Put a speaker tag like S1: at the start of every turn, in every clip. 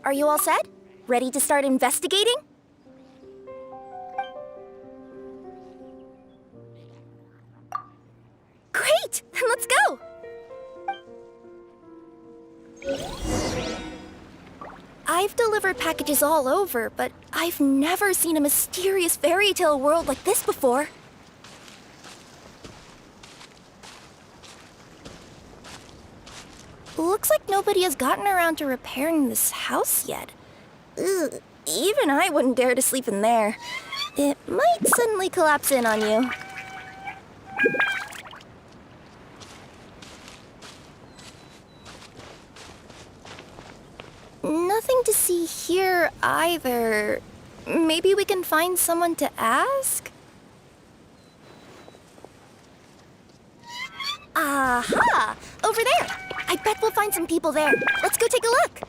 S1: Are you all set? Ready to start investigating? Great! Then let's go! I've delivered packages all over, but I've never seen a mysterious fairy tale world like this before. Looks like nobody has gotten around to repairing this house yet. Ugh, even I wouldn't dare to sleep in there. It might suddenly collapse in on you. Nothing to see here either. Maybe we can find someone to ask? Aha! Over there! I bet we'll find some people there. Let's go take a look.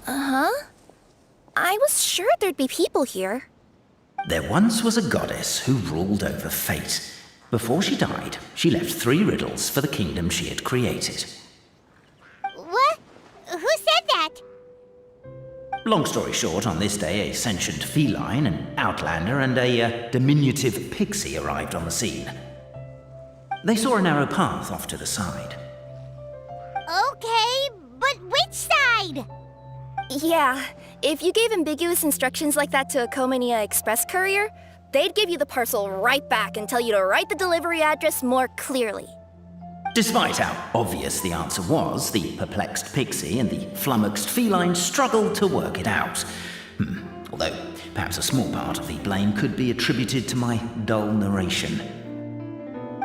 S1: Uh-huh. I was sure there'd be people here.
S2: There once was a goddess who ruled over fate. Before she died, she left 3 riddles for the kingdom she had created.
S3: What? Who said that?
S2: Long story short, on this day, a sentient feline, an outlander, and a diminutive pixie arrived on the scene. They saw a narrow path off to the side.
S3: Okay, but which side?
S1: Yeah, if you gave ambiguous instructions like that to a Comania Express courier, they'd give you the parcel right back and tell you to write the delivery address more clearly.
S2: Despite how obvious the answer was, the perplexed pixie and the flummoxed feline struggled to work it out. Although, perhaps a small part of the blame could be attributed to my dull narration.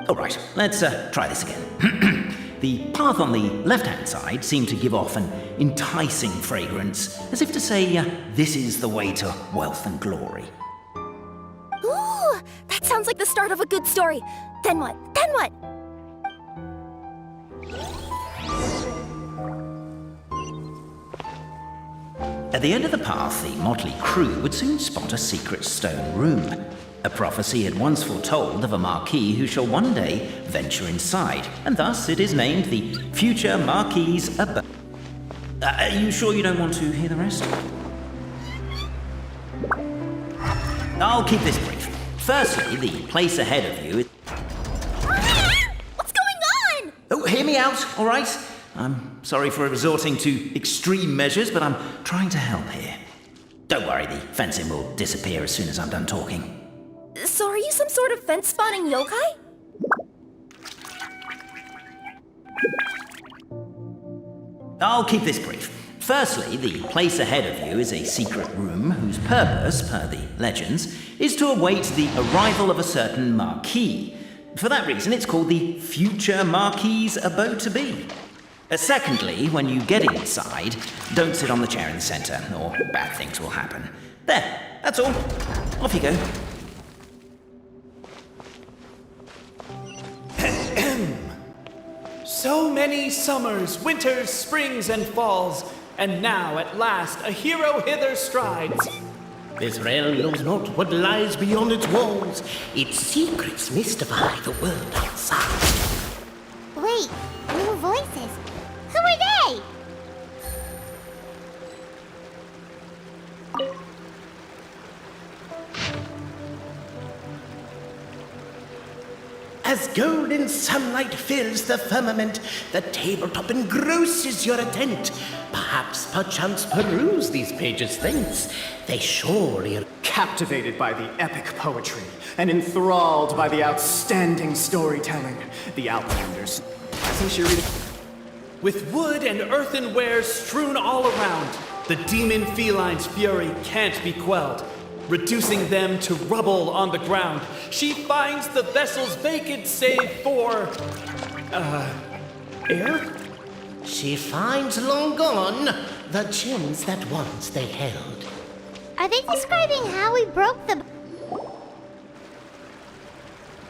S2: All right, let's try this again. The path on the left-hand side seemed to give off an enticing fragrance, as if to say, this is the way to wealth and glory.
S1: Ooh, that sounds like the start of a good story. Then what? Then what?
S2: At the end of the path, the motley crew would soon spot a secret stone room. A prophecy had once foretold of a marquis who shall one day venture inside, and thus it is named the future Marquis's Abode. Are you sure you don't want to hear the rest? I'll keep this brief. Firstly, the place ahead of you is...
S1: What's going on?
S2: Oh, hear me out, all right? I'm sorry for resorting to extreme measures, but I'm trying to help here. Don't worry, the fencing will disappear as soon as I'm done talking.
S1: So are you some sort of fence-spotting yokai?
S2: I'll keep this brief. Firstly, the place ahead of you is a secret room whose purpose, per the legends, is to await the arrival of a certain marquis. For that reason, it's called the future Marquis's Abode to be. Secondly, when you get inside, don't sit on the chair in the centre, or bad things will happen. There, that's all. Off you go.
S4: So many summers, winters, springs, and falls, and now at last a hero hither strides.
S5: This realm knows not what lies beyond its walls. Its secrets mystify the world outside.
S3: Wait, new voices. Who are they?
S5: As golden sunlight fills the firmament, the tabletop engrosses your intent. Perhaps, perchance, peruse these pages thence. They surely are
S4: Captivated by the epic poetry and enthralled by the outstanding storytelling, the Outlanders. I think you're reading. With wood and earthenware strewn all around, the demon feline's fury can't be quelled. Reducing them to rubble on the ground, she finds the vessels vacant save for... air?
S5: She finds long gone the gems that once they held.
S3: Are they describing how we broke the...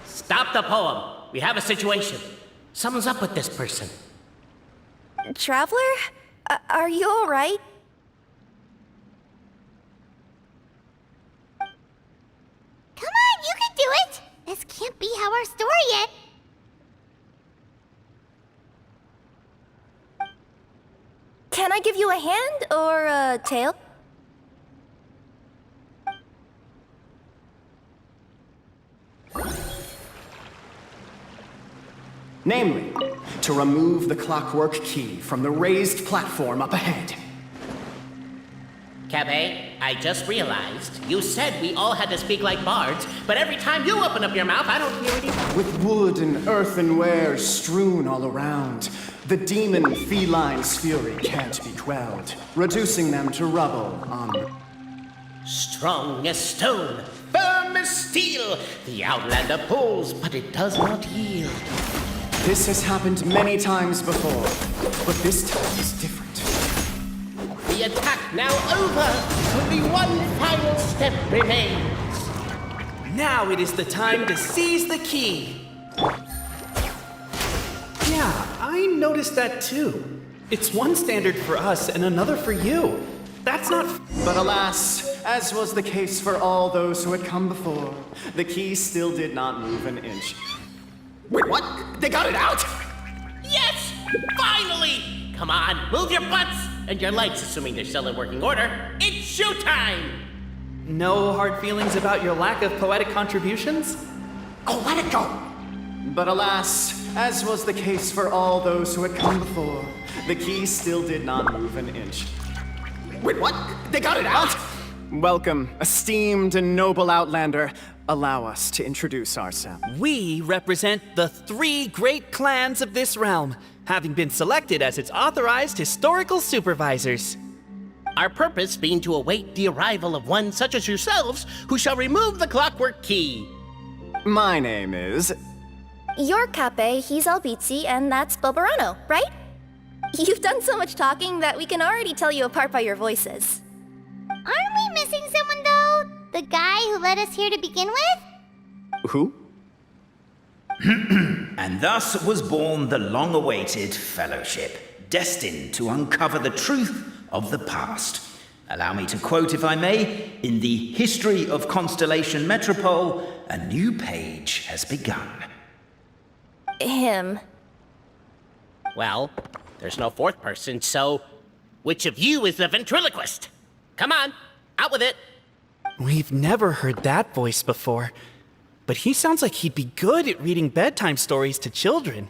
S5: Stop the poem. We have a situation. Something's up with this person.
S1: Traveler? Are you all right?
S3: This can't be how our story ends.
S1: Can I give you a hand or a tail?
S4: Namely, to remove the clockwork key from the raised platform up ahead.
S5: Cabe, I just realized you said we all had to speak like bards, but every time you open up your mouth, I don't hear any.
S4: With wood and earthenware strewn all around, the demon feline's fury can't be quelled, reducing them to rubble on...
S5: Strong as stone, firm as steel, the Outlander pulls, but it does not yield.
S4: This has happened many times before, but this time is different.
S5: The attack now over, only one final step remains.
S6: Now it is the time to seize the key. Yeah, I noticed that too. It's one standard for us and another for you. That's not...
S4: But alas, as was the case for all those who had come before, the key still did not move an inch. Wait, what? They got it out?
S5: Yes! Finally! Come on, move your butts! And your legs, assuming they're still in working order. It's showtime!
S6: No hard feelings about your lack of poetic contributions?
S4: Oh, let it go! But alas, as was the case for all those who had come before, the key still did not move an inch. Wait, what? They got it out? Welcome, esteemed and noble Outlander. Allow us to introduce ourselves.
S6: We represent the 3 great clans of this realm, having been selected as its authorized historical supervisors.
S5: Our purpose being to await the arrival of one such as yourselves who shall remove the clockwork key.
S4: My name is...
S1: You're Cape, he's Albizzi, and that's Bobarano, right? You've done so much talking that we can already tell you apart by your voices.
S3: Aren't we missing someone, though? The guy who led us here to begin with?
S4: Who?
S2: And thus was born the long-awaited fellowship, destined to uncover the truth of the past. Allow me to quote, if I may, in the history of Constellation Metropole, a new page has begun.
S1: Him.
S5: Well, there's no fourth person, so which of you is the ventriloquist? Come on, out with it.
S6: We've never heard that voice before, but he sounds like he'd be good at reading bedtime stories to children.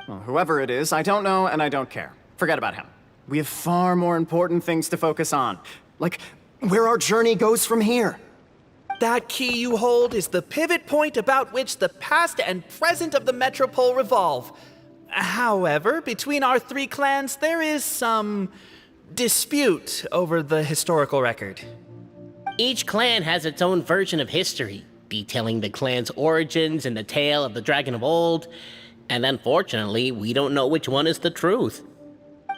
S4: Well, whoever it is, I don't know and I don't care. Forget about him. We have far more important things to focus on, like where our journey goes from here.
S6: That key you hold is the pivot point about which the past and present of the Metropole revolve. However, between our 3 clans, there is some dispute over the historical record.
S5: Each clan has its own version of history, detailing the clan's origins and the tale of the dragon of old, and unfortunately, we don't know which one is the truth.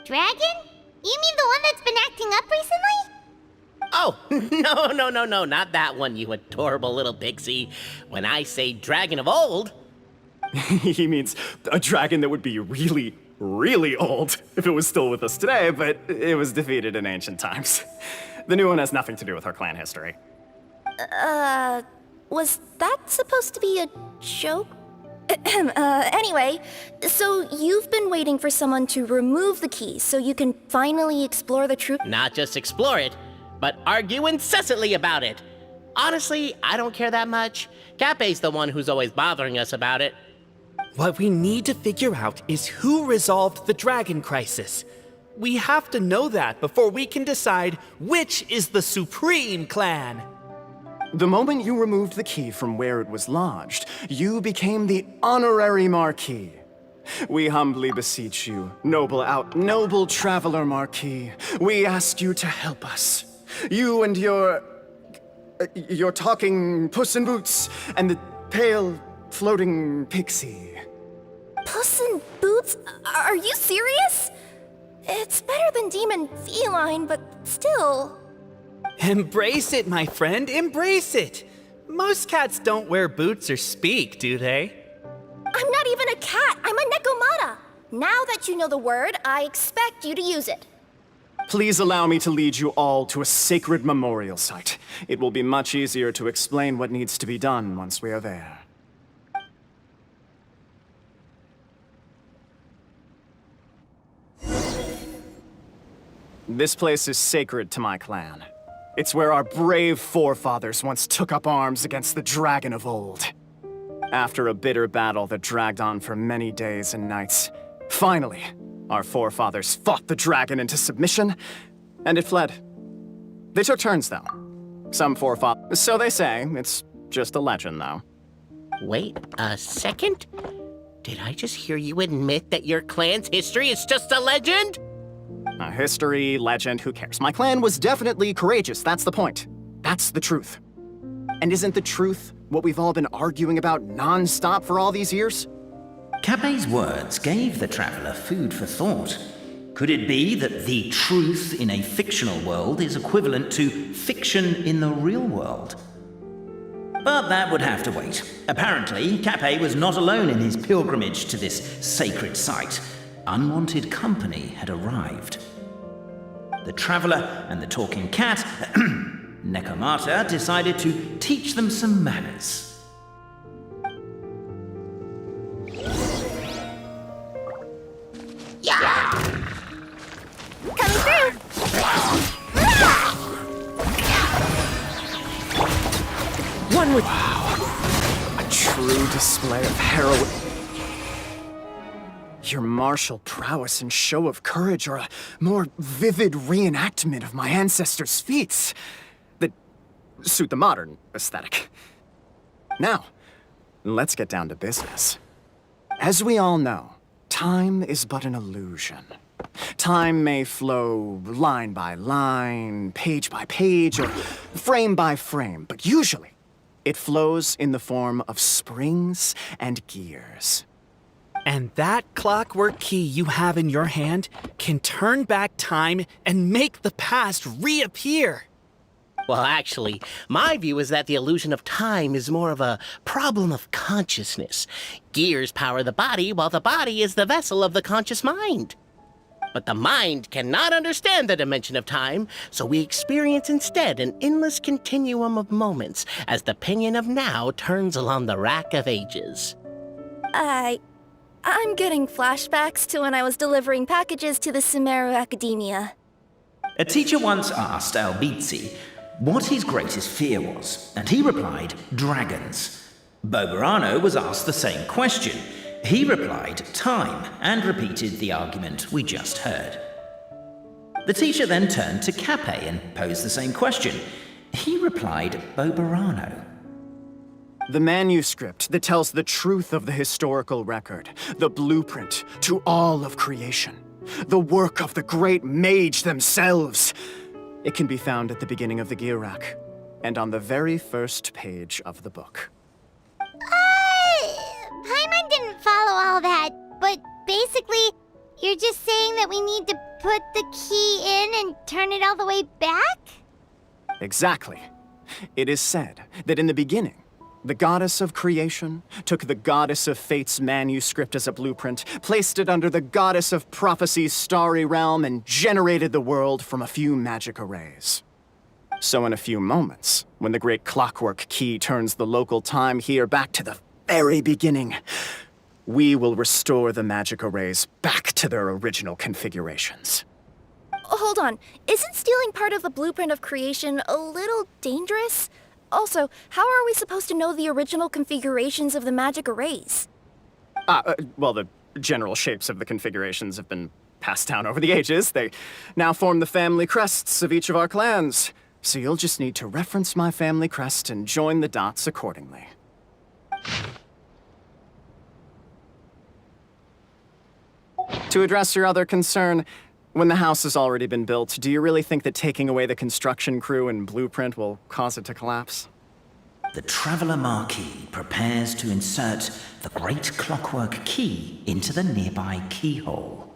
S3: Dragon? You mean the one that's been acting up recently?
S5: Oh, no, not that one, you adorable little pixie. When I say dragon of old...
S4: He means a dragon that would be really, really old if it was still with us today, but it was defeated in ancient times. The new one has nothing to do with our clan history.
S1: Was that supposed to be a joke? Anyway, so you've been waiting for someone to remove the key so you can finally explore the truth?
S5: Not just explore it, but argue incessantly about it. Honestly, I don't care that much. Cape's the one who's always bothering us about it.
S6: What we need to figure out is who resolved the dragon crisis. We have to know that before we can decide which is the supreme clan.
S4: The moment you removed the key from where it was lodged, you became the honorary Marquis. We humbly beseech you, noble traveler Marquis, we ask you to help us. You and your talking Puss in Boots and the pale floating pixie.
S1: Puss in Boots? Are you serious? It's better than demon feline, but still.
S6: Embrace it, my friend, embrace it. Most cats don't wear boots or speak, do they?
S1: I'm not even a cat, I'm a Nekomata. Now that you know the word, I expect you to use it.
S4: Please allow me to lead you all to a sacred memorial site. It will be much easier to explain what needs to be done once we are there. This place is sacred to my clan. It's where our brave forefathers once took up arms against the dragon of old. After a bitter battle that dragged on for many days and nights, finally, our forefathers fought the dragon into submission, and it fled. They took turns, though. Some forefathers, so they say. It's just a legend, though.
S5: Wait a second. Did I just hear you admit that your clan's history is just a legend?
S4: A history, legend, who cares? My clan was definitely courageous, that's the point. That's the truth. And isn't the truth what we've all been arguing about non-stop for all these years?
S2: Capet's words gave the traveler food for thought. Could it be that the truth in a fictional world is equivalent to fiction in the real world? But that would have to wait. Apparently, Capet was not alone in his pilgrimage to this sacred site. Unwanted company had arrived. The traveler and the talking cat, Nekomata, decided to teach them some manners.
S1: Coming through!
S4: One with... Wow. A true display of heroism. Your martial prowess and show of courage are a more vivid reenactment of my ancestors' feats that suit the modern aesthetic. Now, let's get down to business. As we all know, time is but an illusion. Time may flow line by line, page by page, or frame by frame, but usually it flows in the form of springs and gears.
S6: And that clockwork key you have in your hand can turn back time and make the past reappear.
S5: Well, actually, my view is that the illusion of time is more of a problem of consciousness. Gears power the body, while the body is the vessel of the conscious mind. But the mind cannot understand the dimension of time, so we experience instead an endless continuum of moments as the pinion of now turns along the rack of ages.
S1: I'm getting flashbacks to when I was delivering packages to the Sumeru Academia.
S2: A teacher once asked Albizzi what his greatest fear was, and he replied, dragons. Boberano was asked the same question. He replied, time, and repeated the argument we just heard. The teacher then turned to Capet and posed the same question. He replied, Boberano.
S4: The manuscript that tells the truth of the historical record, the blueprint to all of creation, the work of the great mage themselves. It can be found at the beginning of the gear rack, and on the very first page of the book.
S3: Paimon didn't follow all that, but basically, you're just saying that we need to put the key in and turn it all the way back?
S4: Exactly. It is said that in the beginning, the goddess of creation took the goddess of fate's manuscript as a blueprint, placed it under the goddess of prophecy's starry realm, and generated the world from a few magic arrays. So in a few moments, when the great clockwork key turns the local time here back to the very beginning, we will restore the magic arrays back to their original configurations.
S1: Hold on, isn't stealing part of the blueprint of creation a little dangerous? Also, how are we supposed to know the original configurations of the magic arrays?
S4: Well, the general shapes of the configurations have been passed down over the ages. They now form the family crests of each of our clans. So you'll just need to reference my family crest and join the dots accordingly. To address your other concern, when the house has already been built, do you really think that taking away the construction crew and blueprint will cause it to collapse?
S2: The Traveler Marquis prepares to insert the great clockwork key into the nearby keyhole.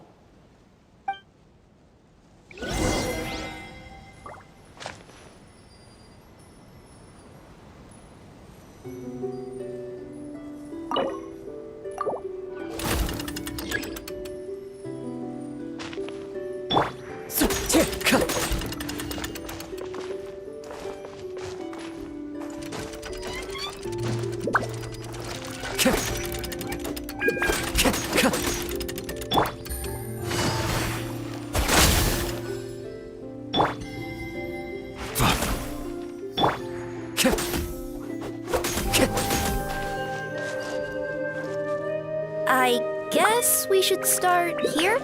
S1: guess we should start here?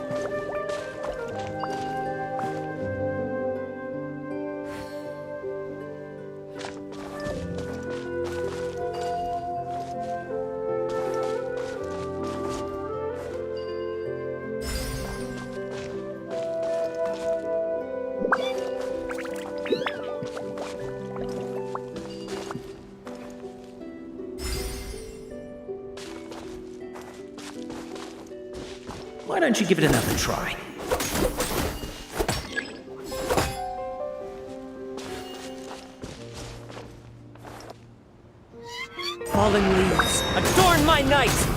S2: Why don't you give it another try?
S7: Falling leaves, adorn my night!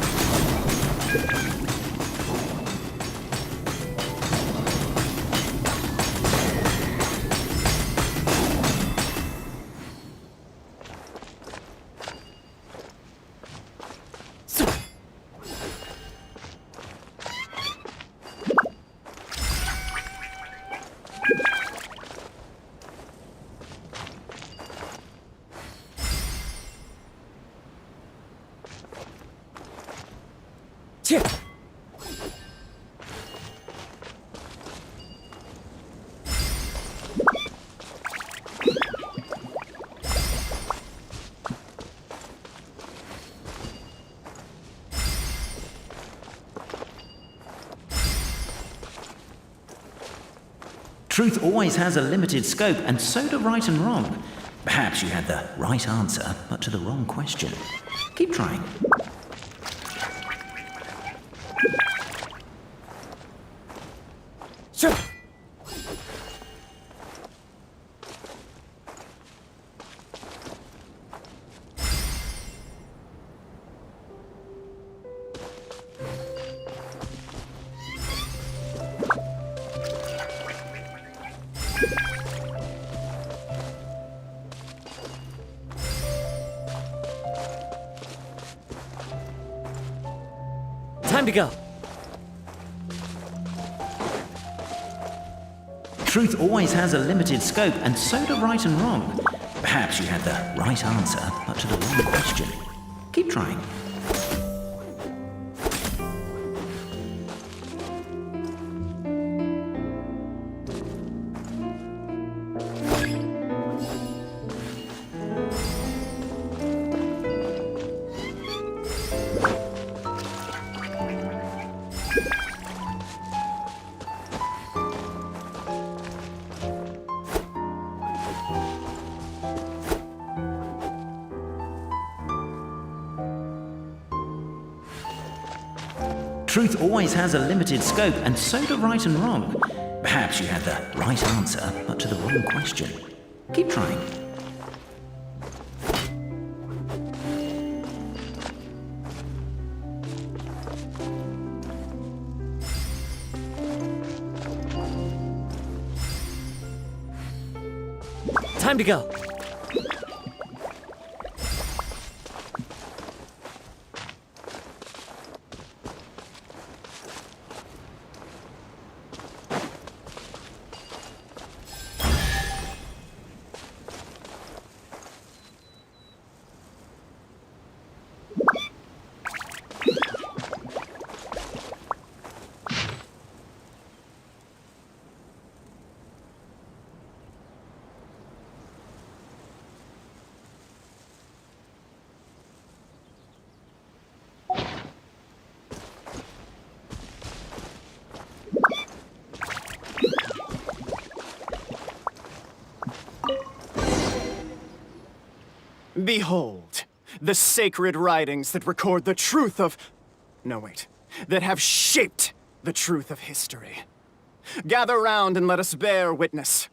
S2: Truth always has a limited scope, and so do right and wrong. Perhaps you had the right answer, but to the wrong question. Keep trying.
S7: Time to go.
S2: Truth always has a limited scope, and so do right and wrong. Perhaps you had the right answer, but to the wrong question. Keep trying. Truth always has a limited scope, and so do right and wrong. Perhaps you had the right answer, but to the wrong question. Keep trying.
S7: Time to go.
S4: Behold, the sacred writings that record the truth of... No, wait. That have shaped the truth of history. Gather round and let us bear witness.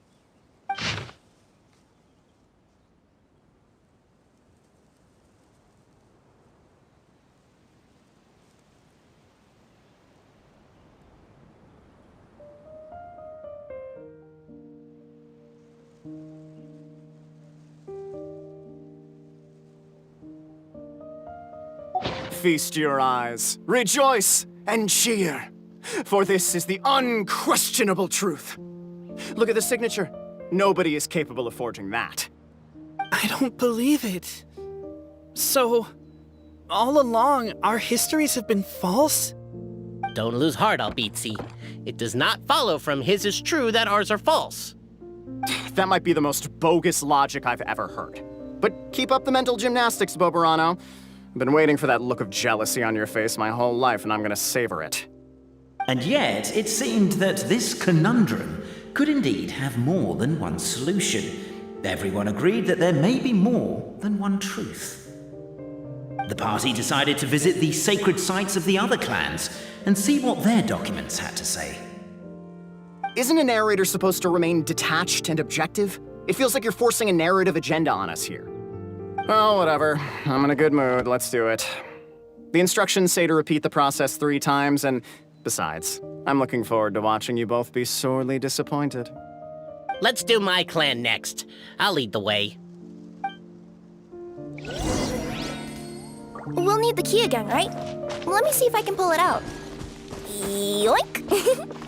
S4: Feast your eyes, rejoice, and cheer, for this is the unquestionable truth. Look at the signature. Nobody is capable of forging that.
S6: I don't believe it. So, all along, our histories have been false?
S5: Don't lose heart, Albizzi. It does not follow from his is true that ours are false.
S8: That might be the most bogus logic I've ever heard. But keep up the mental gymnastics, Boberano. I've been waiting for that look of jealousy on your face my whole life, and I'm gonna savor it.
S2: And yet, it seemed that this conundrum could indeed have more than one solution. Everyone agreed that there may be more than one truth. The party decided to visit the sacred sites of the other clans and see what their documents had to say.
S8: Isn't a narrator supposed to remain detached and objective? It feels like you're forcing a narrative agenda on us here. Well, whatever. I'm in a good mood. Let's do it. The instructions say to repeat the process 3 times, and besides, I'm looking forward to watching you both be sorely disappointed.
S5: Let's do my clan next. I'll lead the way.
S1: We'll need the key again, right? Let me see if I can pull it out. Yoink!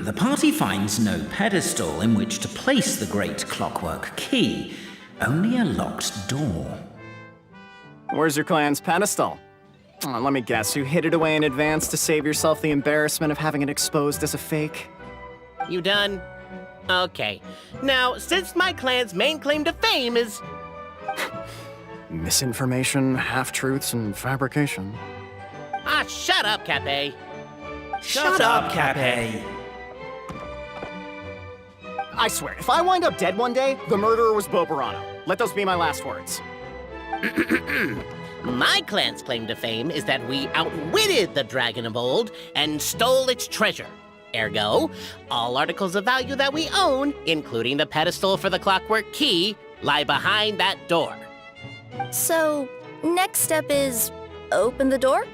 S2: The party finds no pedestal in which to place the great clockwork key, only a locked door.
S8: Where's your clan's pedestal? Oh, let me guess, you hid it away in advance to save yourself the embarrassment of having it exposed as a fake?
S5: You done? Okay. Now, since my clan's main claim to fame is...
S8: Misinformation, half-truths, and fabrication.
S5: Ah, shut up, Cape.
S2: Shut up, Cape!
S8: I swear, if I wind up dead one day, the murderer was Boberano. Let those be my last words.
S5: My clan's claim to fame is that we outwitted the dragon of old and stole its treasure. Ergo, all articles of value that we own, including the pedestal for the clockwork key, lie behind that door.
S1: So, next step is open the door?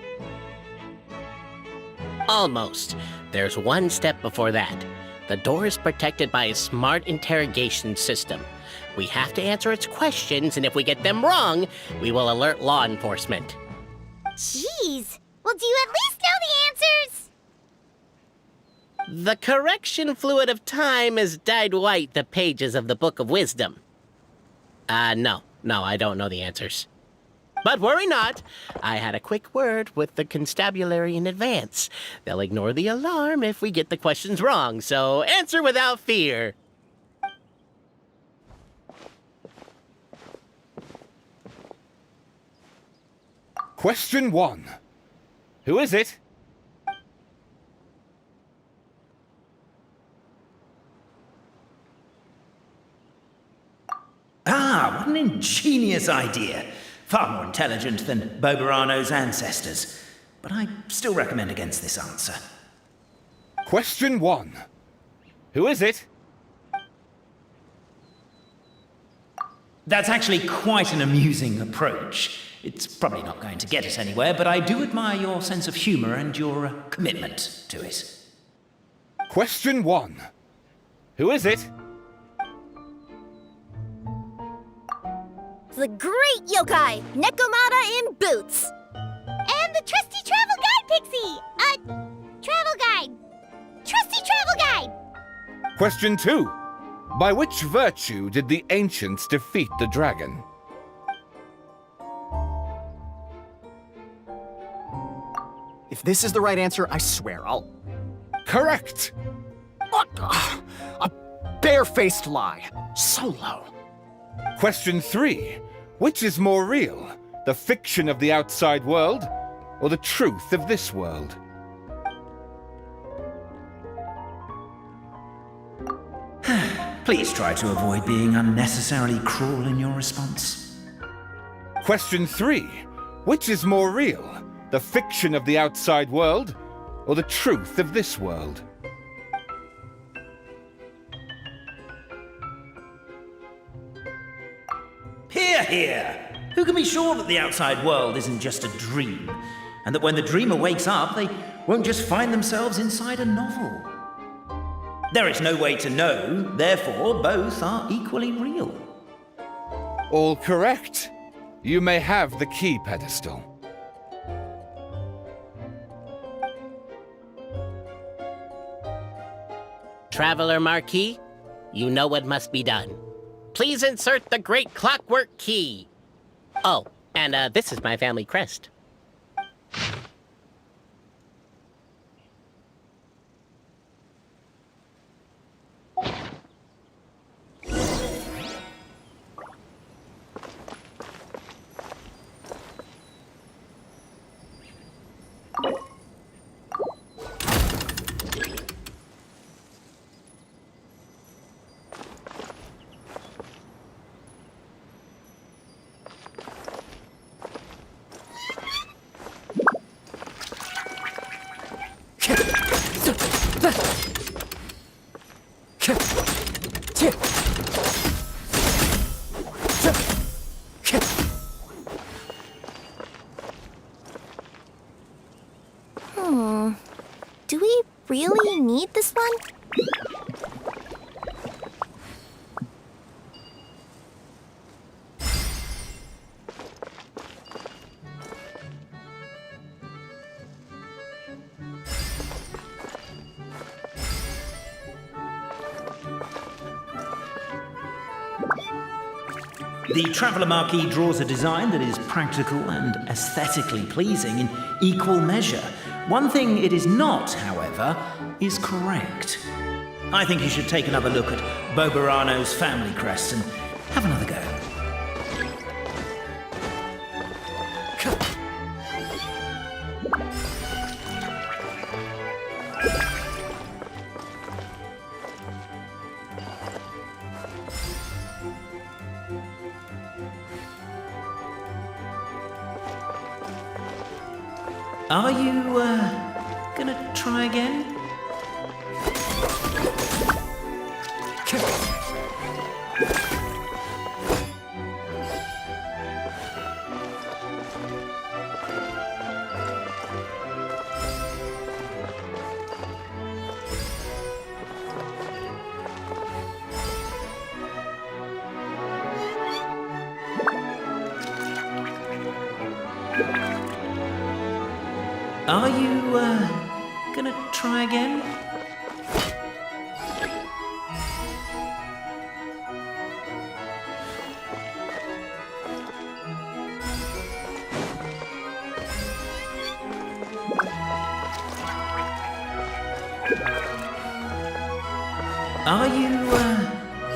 S5: Almost. There's one step before that. The door is protected by a smart interrogation system. We have to answer its questions, and if we get them wrong, we will alert law enforcement.
S3: Jeez. Well, do you at least know the answers?
S5: The correction fluid of time has dyed white the pages of the Book of Wisdom. No, I don't know the answers. But worry not. I had a quick word with the constabulary in advance. They'll ignore the alarm if we get the questions wrong, so answer without fear.
S9: Question 1. Who is it?
S2: Ah, what an ingenious idea. Far more intelligent than Boberano's ancestors. But I still recommend against this answer.
S9: Question 1. Who is it?
S2: That's actually quite an amusing approach. It's probably not going to get us anywhere, but I do admire your sense of humor and your commitment to it.
S9: Question 1. Who is it?
S1: The great yokai, Nekomata in boots.
S3: And the trusty travel guide, Pixie! Travel guide! Trusty travel guide!
S9: Question 2. By which virtue did the ancients defeat the dragon?
S8: If this is the right answer, I swear I'll...
S9: Correct!
S8: What? A barefaced lie. So low.
S9: Question 3. Which is more real, the fiction of the outside world, or the truth of this world?
S2: Please try to avoid being unnecessarily cruel in your response.
S9: Question 3. Which is more real, the fiction of the outside world, or the truth of this world?
S2: Hear, hear! Who can be sure that the outside world isn't just a dream? And that when the dreamer wakes up, they won't just find themselves inside a novel? There is no way to know, therefore both are equally real.
S9: All correct. You may have the key pedestal.
S5: Traveler Marquis, you know what must be done. Please insert the great clockwork key. Oh, and this is my family crest.
S1: Do we really need this one?
S2: The Traveller Marquis draws a design that is practical and aesthetically pleasing in equal measure. One thing it is not, however, is correct. I think you should take another look at Boberano's family crest and have another go. Are you, gonna try again? Are you, gonna try again? Are you,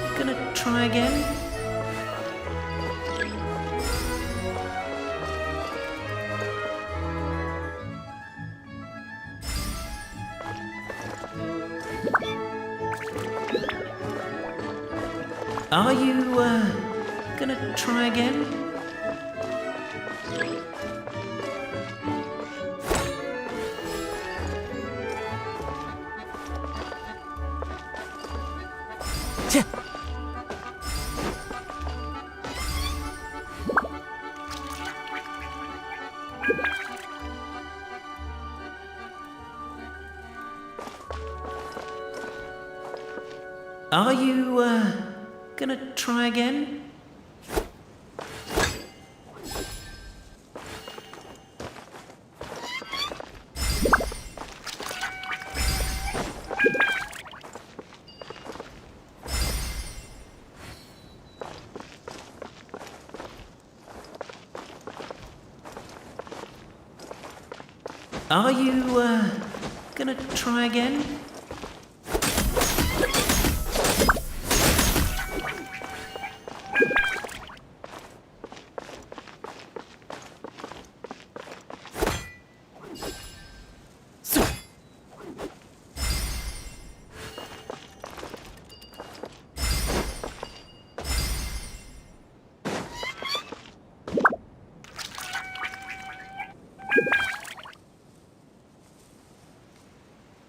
S2: gonna try again? Are you, gonna try again? Are you, gonna try again? Are you, gonna try again?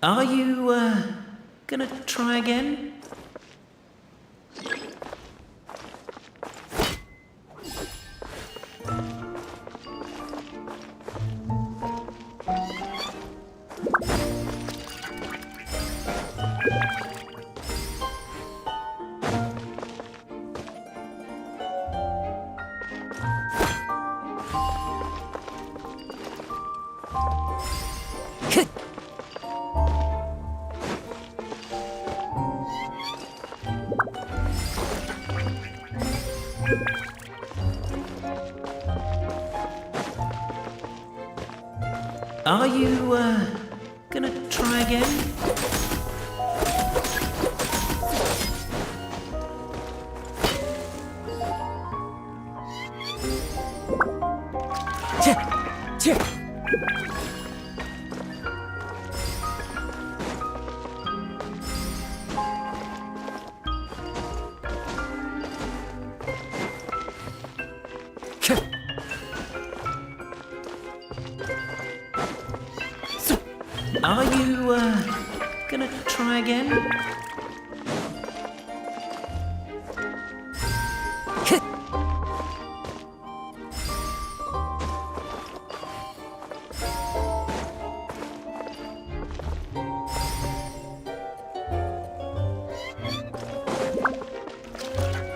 S2: Are you, gonna try again? Are you, gonna try again? Are you, gonna try again?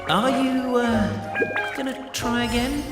S2: Are you, gonna try again?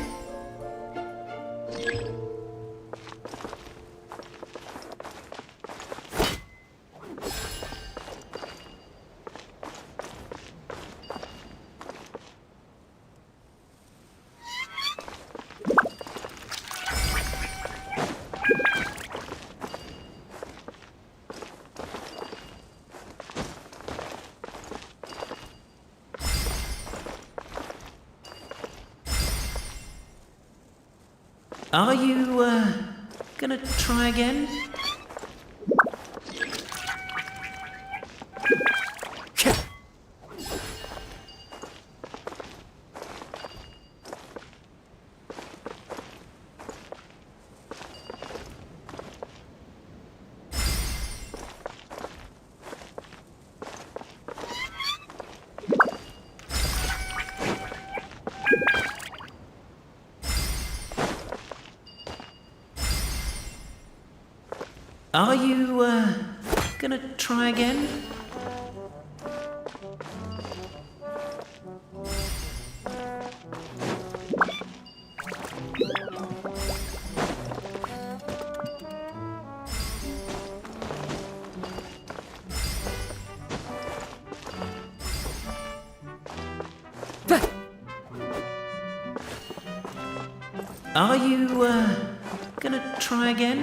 S2: Are you, gonna try again? Are you, gonna try again? Are you, gonna try again?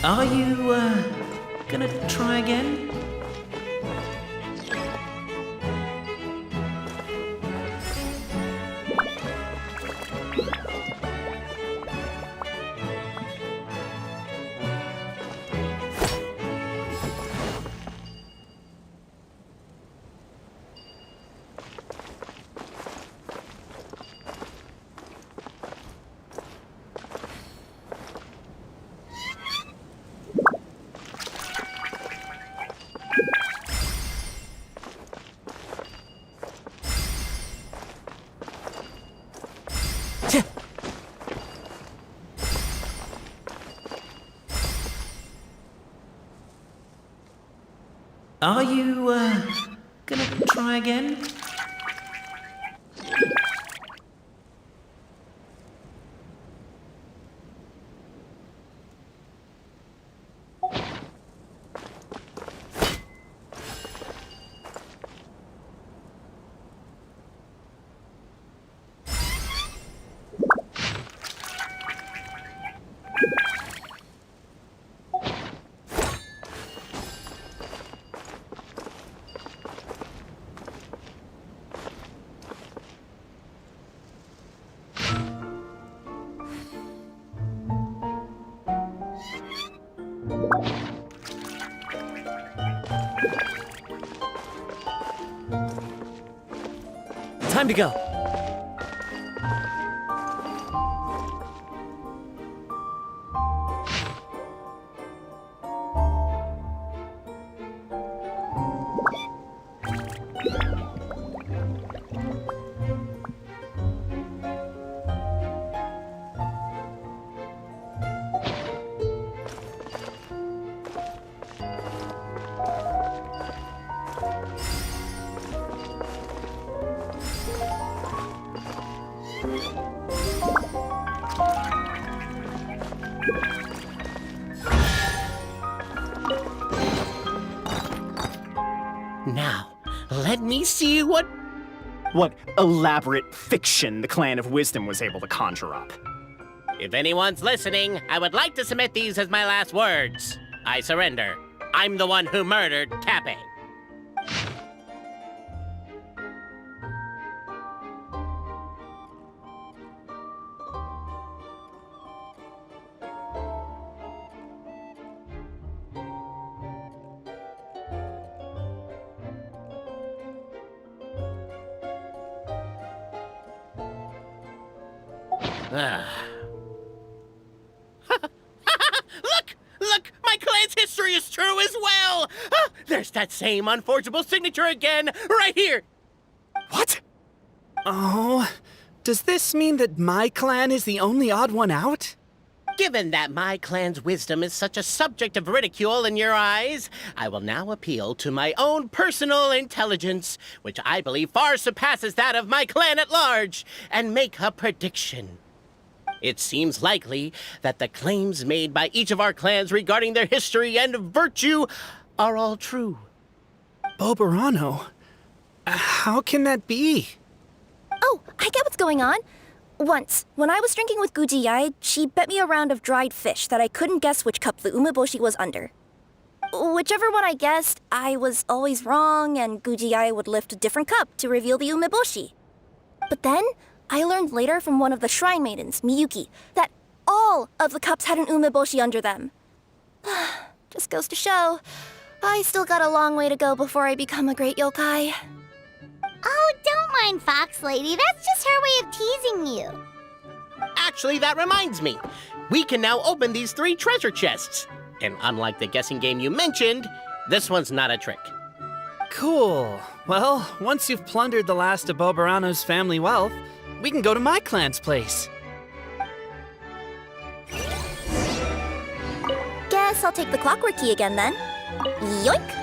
S2: Are you, gonna try again? Are you, gonna try again?
S7: Time to go.
S5: Now, let me see what...
S8: What elaborate fiction the Clan of Wisdom was able to conjure up.
S5: If anyone's listening, I would like to submit these as my last words. I surrender. I'm the one who murdered Tappy. Look! My clan's history is true as well! Ah, there's that same unforgeable signature again, right here!
S6: What? Oh, does this mean that my clan is the only odd one out?
S5: Given that my clan's wisdom is such a subject of ridicule in your eyes, I will now appeal to my own personal intelligence, which I believe far surpasses that of my clan at large, and make a prediction. It seems likely that the claims made by each of our clans regarding their history and virtue are all true.
S6: Boberano? How can that be?
S1: Oh, I get what's going on. Once, when I was drinking with Gujiyai, she bet me a round of dried fish that I couldn't guess which cup the umeboshi was under. Whichever one I guessed, I was always wrong, and Gujiyai would lift a different cup to reveal the umeboshi. But then, I learned later from one of the shrine maidens, Miyuki, that all of the cups had an umeboshi under them. Just goes to show, I still got a long way to go before I become a great yokai.
S3: Oh, don't mind Fox Lady. That's just her way of teasing you.
S5: Actually, that reminds me. We can now open these 3 treasure chests. And unlike the guessing game you mentioned, this one's not a trick.
S6: Cool. Well, once you've plundered the last of Boberano's family wealth, we can go to my clan's place.
S1: Guess I'll take the clockwork key again then. Yoink!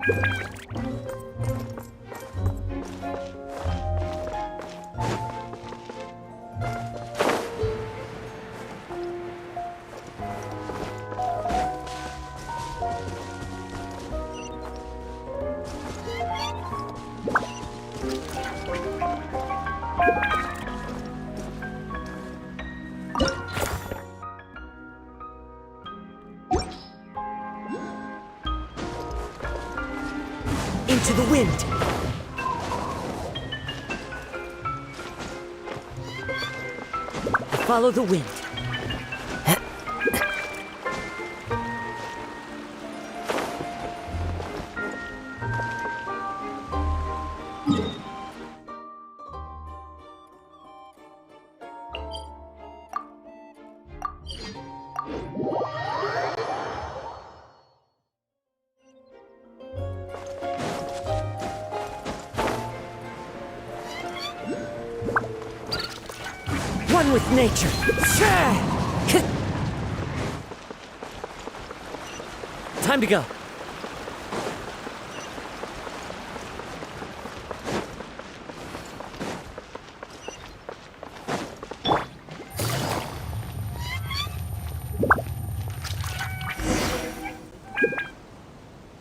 S7: Into the wind. Follow the wind. One with nature. Time to go.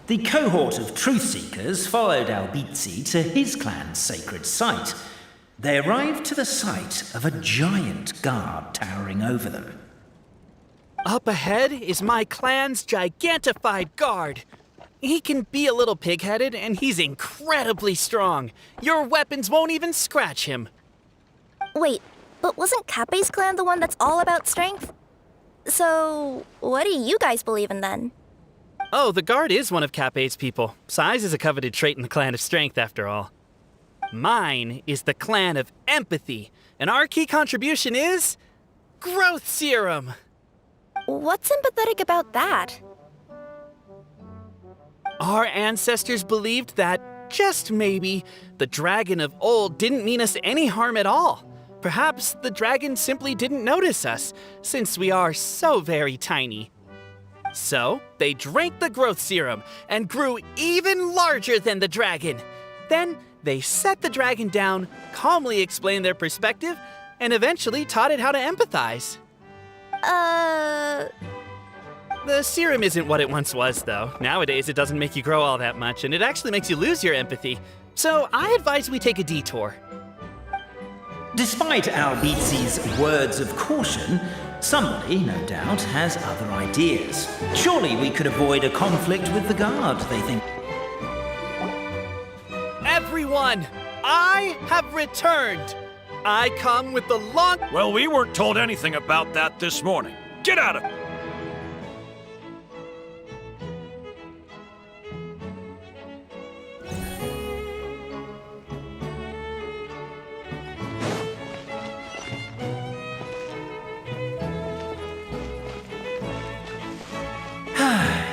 S2: The cohort of truth seekers followed Albizzi to his clan's sacred site. They arrived to the site of a giant guard towering over them.
S6: Up ahead is my clan's gigantified guard. He can be a little pig-headed, and he's incredibly strong. Your weapons won't even scratch him.
S1: Wait, but wasn't Kappei's clan the one that's all about strength? So, what do you guys believe in then?
S6: Oh, the guard is one of Kappei's people. Size is a coveted trait in the clan of strength, after all. Mine is the clan of empathy, and our key contribution is growth serum.
S1: What's sympathetic about that?
S6: Our ancestors believed that, just maybe, the dragon of old didn't mean us any harm at all. Perhaps the dragon simply didn't notice us, since we are so very tiny. So, they drank the growth serum and grew even larger than the dragon. Then, they set the dragon down, calmly explained their perspective, and eventually taught it how to empathize. The serum isn't what it once was, though. Nowadays, it doesn't make you grow all that much, and it actually makes you lose your empathy. So, I advise we take a detour.
S2: Despite Albizzi's words of caution, somebody, no doubt, has other ideas. Surely we could avoid a conflict with the guard, they think.
S6: Everyone, I have returned. I come with the long...
S10: Well, we weren't told anything about that this morning. Get out of...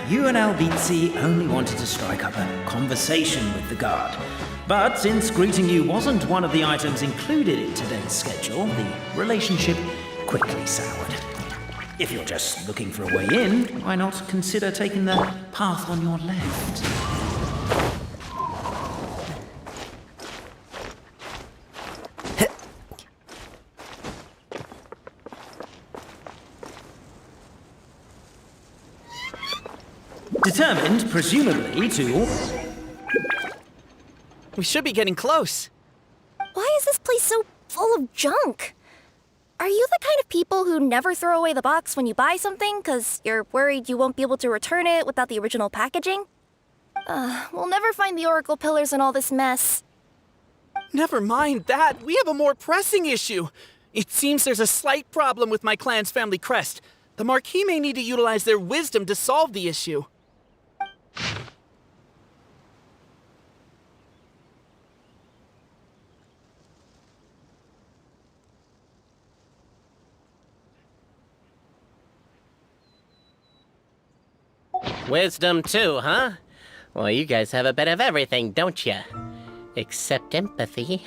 S2: You and Albizzi only wanted to strike up a conversation with the guard. But since greeting you wasn't one of the items included in today's schedule, the relationship quickly soured. If you're just looking for a way in, why not consider taking the path on your left? Determined, presumably, to...
S6: We should be getting close.
S1: Why is this place so full of junk? Are you the kind of people who never throw away the box when you buy something because you're worried you won't be able to return it without the original packaging? We'll never find the Oracle Pillars in all this mess.
S6: Never mind that. We have a more pressing issue. It seems there's a slight problem with my clan's family crest. The Marquis may need to utilize their wisdom to solve the issue.
S5: Wisdom too, huh? Well, you guys have a bit of everything, don't you? Except empathy.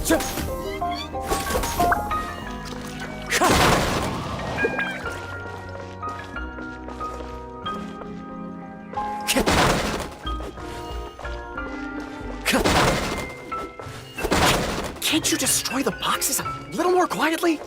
S8: Can't you destroy the boxes a little more quietly?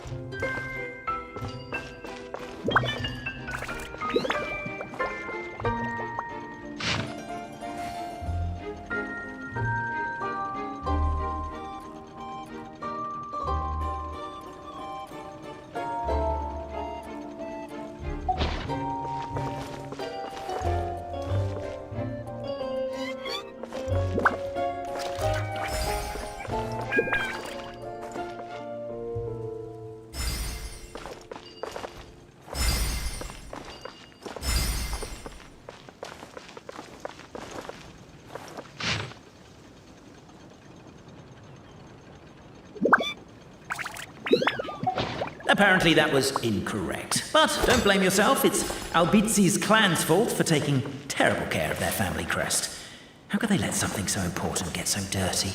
S2: Apparently that was incorrect. But don't blame yourself, it's Albizi's clan's fault for taking terrible care of their family crest. How could they let something so important get so dirty?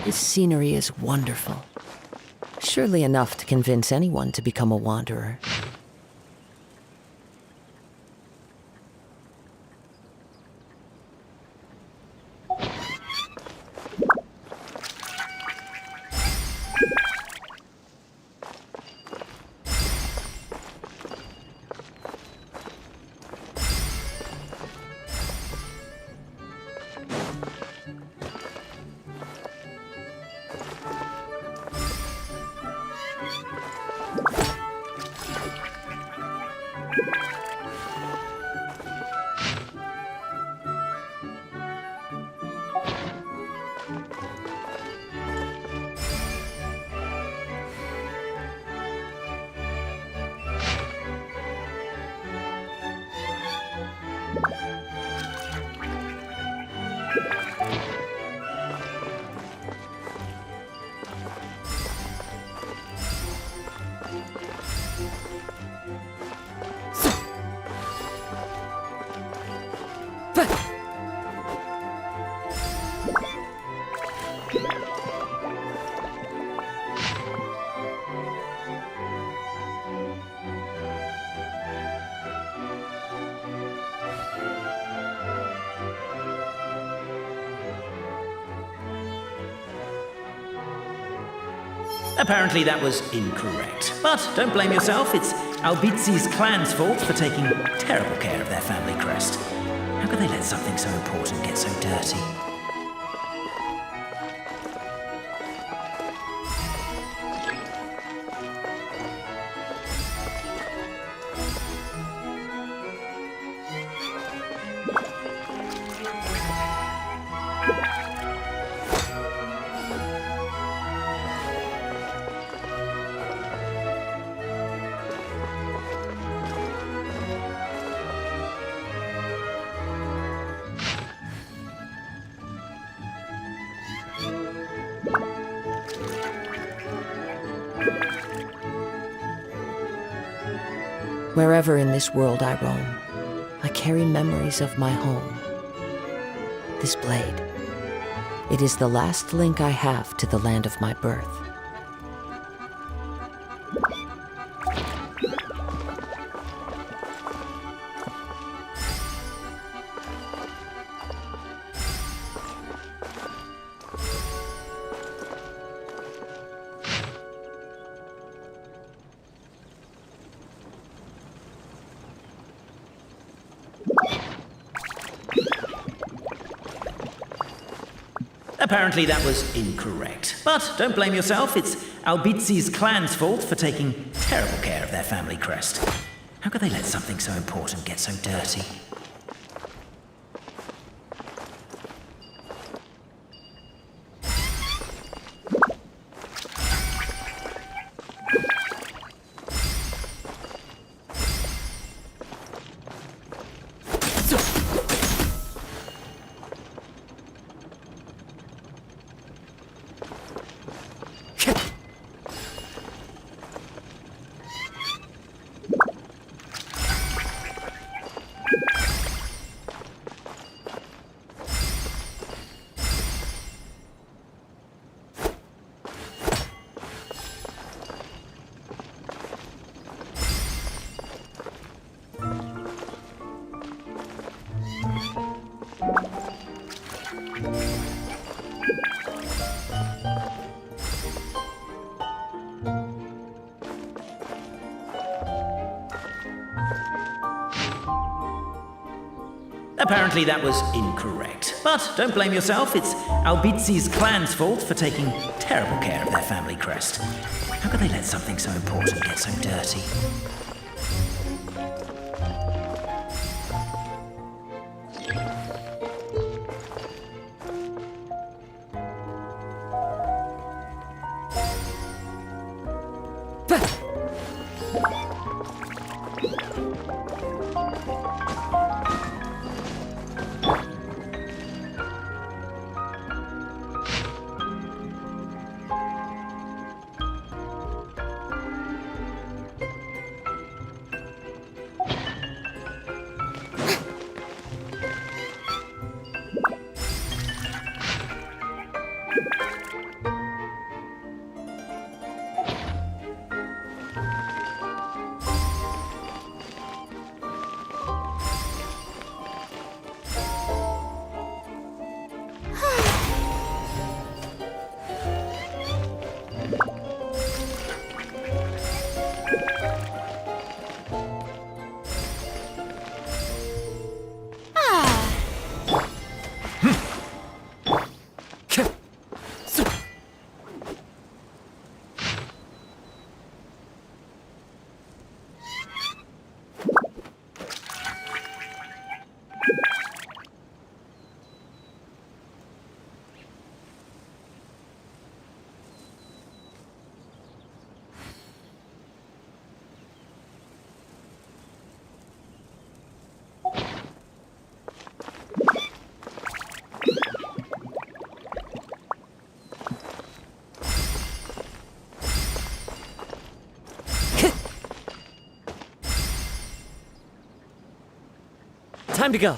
S7: This scenery is wonderful. Surely enough to convince anyone to become a wanderer.
S2: Apparently that was incorrect. But don't blame yourself, it's Albizi's clan's fault for taking terrible care of their family crest. How could they let something so important get so dirty?
S7: Wherever in this world I roam, I carry memories of my home. This blade, it is the last link I have to the land of my birth.
S2: Apparently that was incorrect. But don't blame yourself, it's Albizi's clan's fault for taking terrible care of their family crest. How could they let something so important get so dirty? Apparently that was incorrect. But don't blame yourself, it's Albizi's clan's fault for taking terrible care of their family crest. How could they let something so important get so dirty?
S11: Time to go.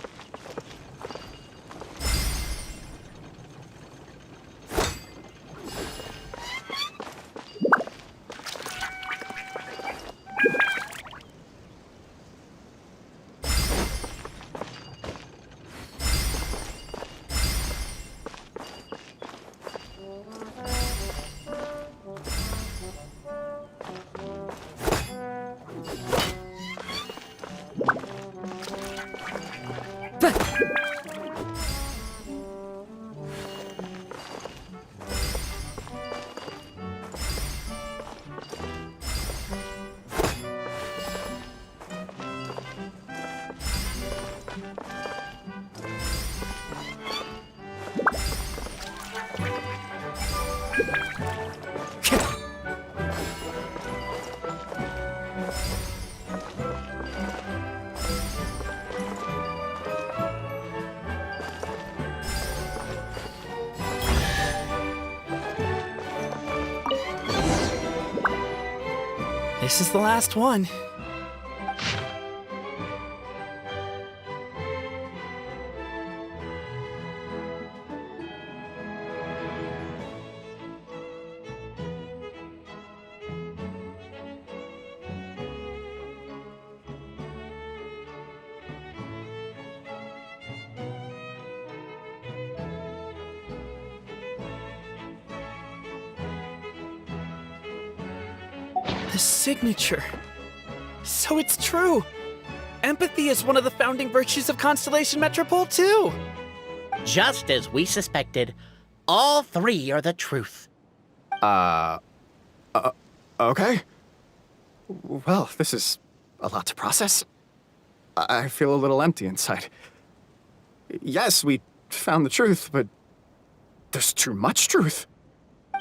S6: This is the last one. The signature. So it's true. Empathy is one of the founding virtues of Constellation Metropole, too.
S5: Just as we suspected, all three are the truth.
S8: Okay. Well, this is a lot to process. I feel a little empty inside. Yes, we found the truth, but there's too much truth.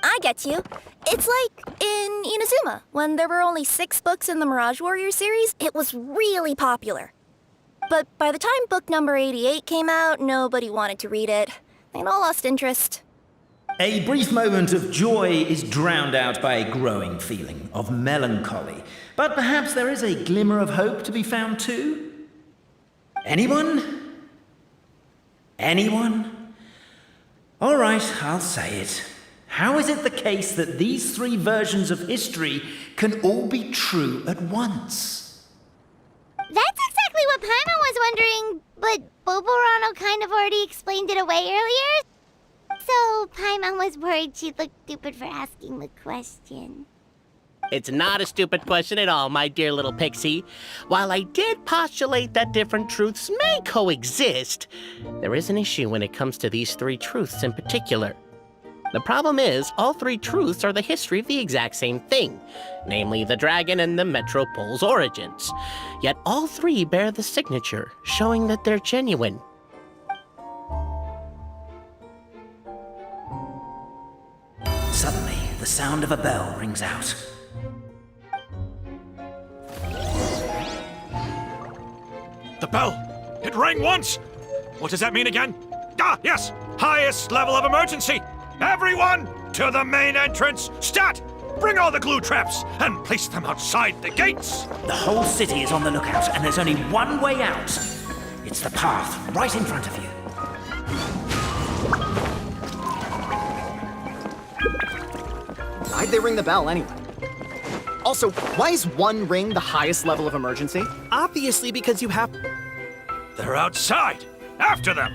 S1: I get you. It's like in Inazuma, when there were only 6 books in the Mirage Warrior series, it was really popular. But by the time book number 88 came out, nobody wanted to read it. They'd all lost interest.
S2: A brief moment of joy is drowned out by a growing feeling of melancholy. But perhaps there is a glimmer of hope to be found too? Anyone? Anyone? All right, I'll say it. How is it the case that these 3 versions of history can all be true at once?
S3: That's exactly what Paimon was wondering, but Boborano kind of already explained it away earlier. So, Paimon was worried she'd look stupid for asking the question.
S5: It's not a stupid question at all, my dear little pixie. While I did postulate that different truths may coexist, there is an issue when it comes to these three truths in particular. The problem is, all three truths are the history of the exact same thing, namely the dragon and the Metropole's origins. Yet all three bear the signature, showing that they're genuine.
S2: Suddenly, the sound of a bell rings out.
S10: The bell! It rang once! What does that mean again? Ah, yes! Highest level of emergency! Everyone, to the main entrance! Stat! Bring all the glue traps and place them outside the gates!
S2: The whole city is on the lookout, and there's only one way out. It's the path right in front of you.
S8: Why'd they ring the bell anyway? Also, why is one ring the highest level of emergency?
S6: Obviously, because you have.
S10: They're outside! After them!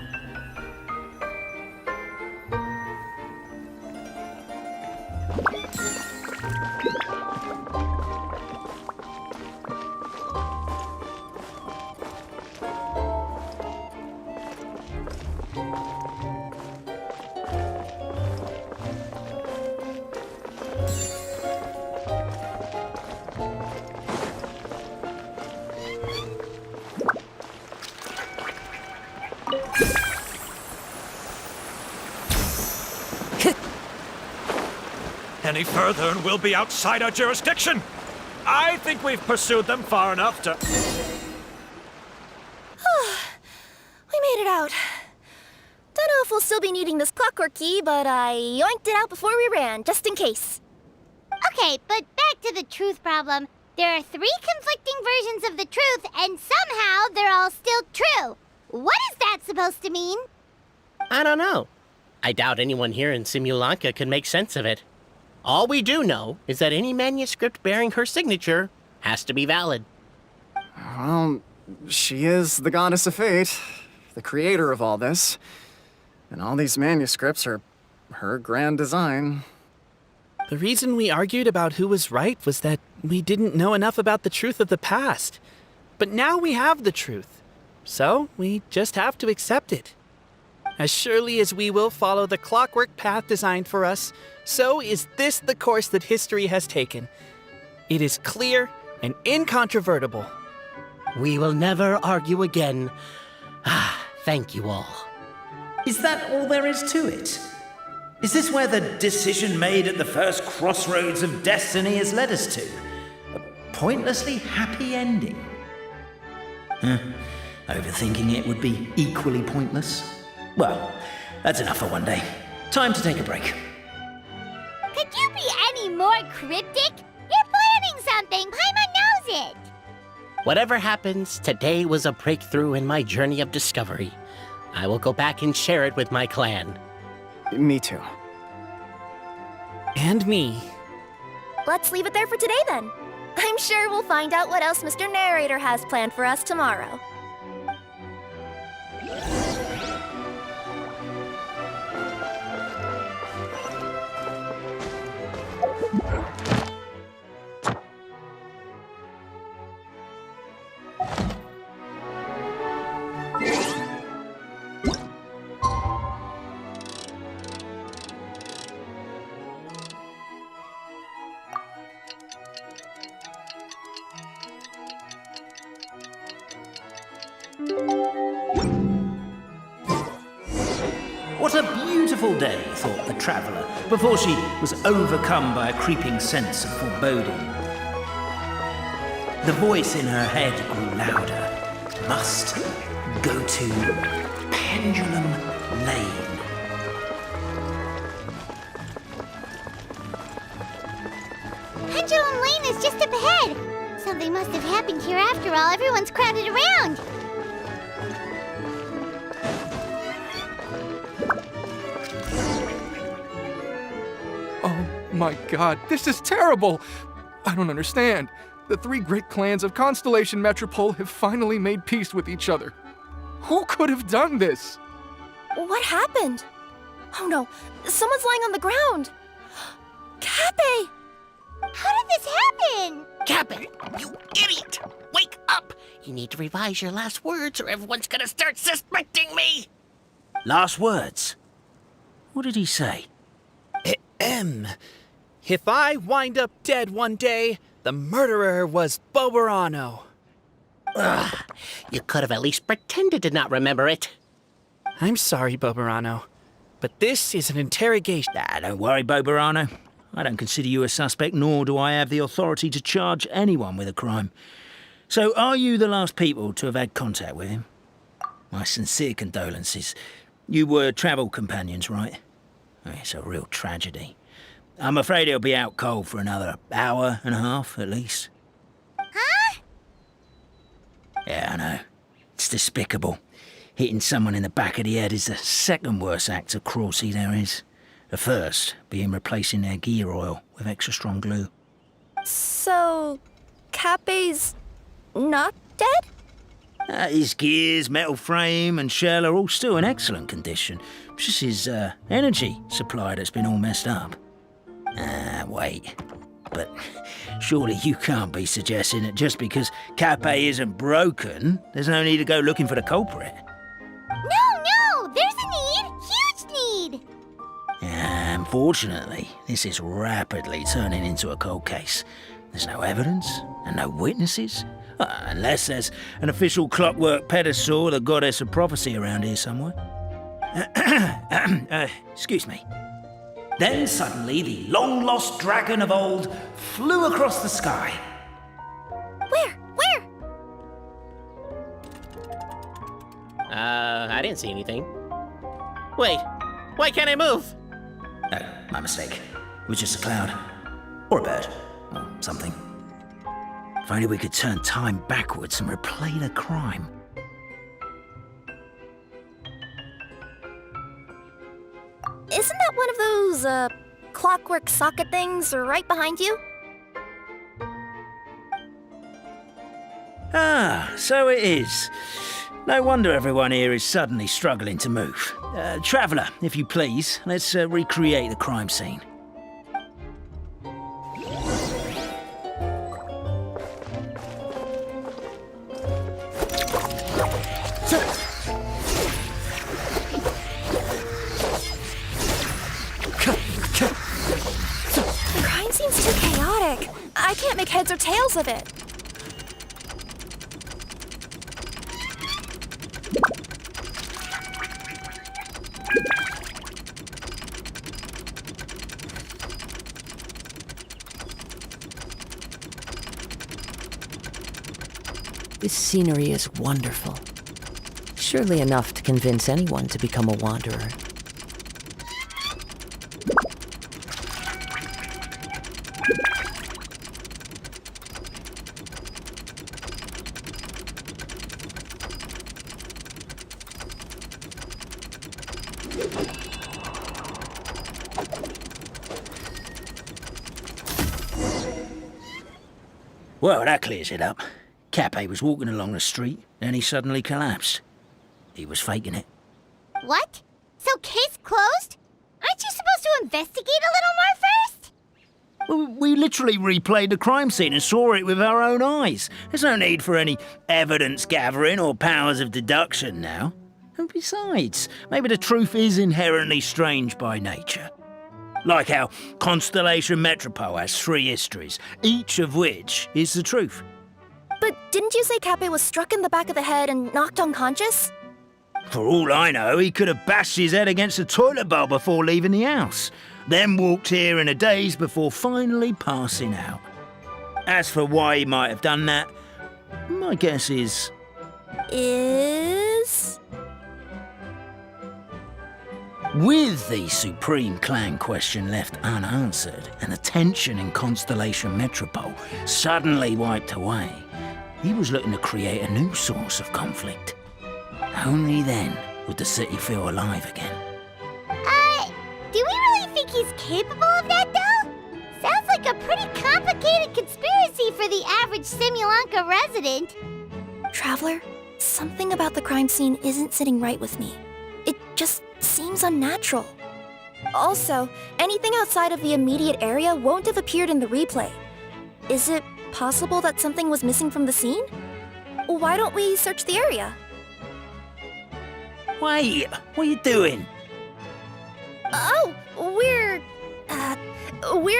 S10: Any further and we'll be outside our jurisdiction. I think we've pursued them far enough to...
S1: We made it out. Don't know if we'll still be needing this clockwork key, but I yoinked it out before we ran, just in case.
S3: Okay, but back to the truth problem. There are 3 conflicting versions of the truth, and somehow they're all still true. What is that supposed to mean?
S5: I don't know. I doubt anyone here in Simulanka could make sense of it. All we do know is that any manuscript bearing her signature has to be valid.
S8: Well, she is the goddess of fate, the creator of all this. And all these manuscripts are her grand design.
S6: The reason we argued about who was right was that we didn't know enough about the truth of the past. But now we have the truth. So we just have to accept it. As surely as we will follow the clockwork path designed for us, so is this the course that history has taken. It is clear and incontrovertible.
S5: We will never argue again. Thank you all.
S2: Is that all there is to it? Is this where the decision made at the first crossroads of destiny has led us to? A pointlessly happy ending? Overthinking it would be equally pointless. Well, that's enough for one day. Time to take a break.
S3: Could you be any more cryptic? You're planning something. Paimon knows it.
S5: Whatever happens, today was a breakthrough in my journey of discovery. I will go back and share it with my clan.
S8: Me too.
S6: And me.
S1: Let's leave it there for today then. I'm sure we'll find out what else Mr. Narrator has planned for us tomorrow.
S2: What a beautiful day, thought the traveller, before she was overcome by a creeping sense of foreboding. The voice in her head grew louder. Must go to Pendulum Lane.
S3: Pendulum Lane is just up ahead. Something must have happened here after all. Everyone's crowded around.
S12: Oh my god, this is terrible! I don't understand. The 3 great clans of Constellation Metropole have finally made peace with each other. Who could have done this?
S1: What happened? Oh no, someone's lying on the ground. Cappy!
S3: How did this happen?
S5: Captain, you idiot! Wake up! You need to revise your last words or everyone's gonna start suspecting me!
S2: Last words? What did he say?
S6: If I wind up dead one day, the murderer was Boberano.
S5: Ugh, you could have at least pretended to not remember it.
S6: I'm sorry, Boberano, but this is an interrogation.
S2: Don't worry, Boberano. I don't consider you a suspect, nor do I have the authority to charge anyone with a crime. So, are you the last people to have had contact with him? My sincere condolences. You were travel companions, right? It's a real tragedy. I'm afraid he'll be out cold for another hour and a half, at least.
S3: Huh?
S2: Yeah, I know. It's despicable. Hitting someone in the back of the head is the second worst act of cruelty there is. The first being replacing their gear oil with extra strong glue.
S1: So, Cappy's not dead?
S2: His gears, metal frame and shell are all still in excellent condition. It's just his energy supply that's been all messed up. Wait. But surely you can't be suggesting that just because Cappy isn't broken, there's no need to go looking for the culprit.
S3: No! There's a need! Huge need!
S2: Unfortunately, this is rapidly turning into a cold case. There's no evidence and no witnesses. Unless there's an official clockwork pedestal, the goddess of prophecy around here somewhere. Excuse me. Then suddenly the long-lost dragon of old flew across the sky.
S1: Where?
S5: I didn't see anything. Wait, why can't I move?
S2: No, my mistake. It was just a cloud. Or a bird. Or something. If only we could turn time backwards and replay the crime.
S1: Isn't that one of those, clockwork socket things right behind you?
S2: So it is. No wonder everyone here is suddenly struggling to move. Traveller, if you please, let's recreate the crime scene.
S1: The crime seems too chaotic. I can't make heads or tails of it.
S7: This scenery is wonderful. Surely enough to convince anyone to become a wanderer.
S2: Well, that clears it up. Cappy was walking along the street, then he suddenly collapsed. He was faking it.
S3: What? So case closed? Aren't you supposed to investigate a little more first?
S2: Well, we literally replayed the crime scene and saw it with our own eyes. There's no need for any evidence gathering or powers of deduction now. And besides, maybe the truth is inherently strange by nature. Like how Constellation Metropole has 3 histories, each of which is the truth.
S1: But didn't you say Cappy was struck in the back of the head and knocked unconscious?
S2: For all I know, he could have bashed his head against a toilet bowl before leaving the house, then walked here in a daze before finally passing out. As for why he might have done that, my guess is... With the Supreme Clan question left unanswered and the tension in Constellation Metropole suddenly wiped away, he was looking to create a new source of conflict. Only then would the city feel alive again.
S3: Do we really think he's capable of that, though? Sounds like a pretty complicated conspiracy for the average Simulanka resident.
S1: Traveler, something about the crime scene isn't sitting right with me. It just seems unnatural. Also, anything outside of the immediate area won't have appeared in the replay. Is it possible that something was missing from the scene? Why don't we search the area?
S13: Wait, what are you doing?
S1: Oh, we're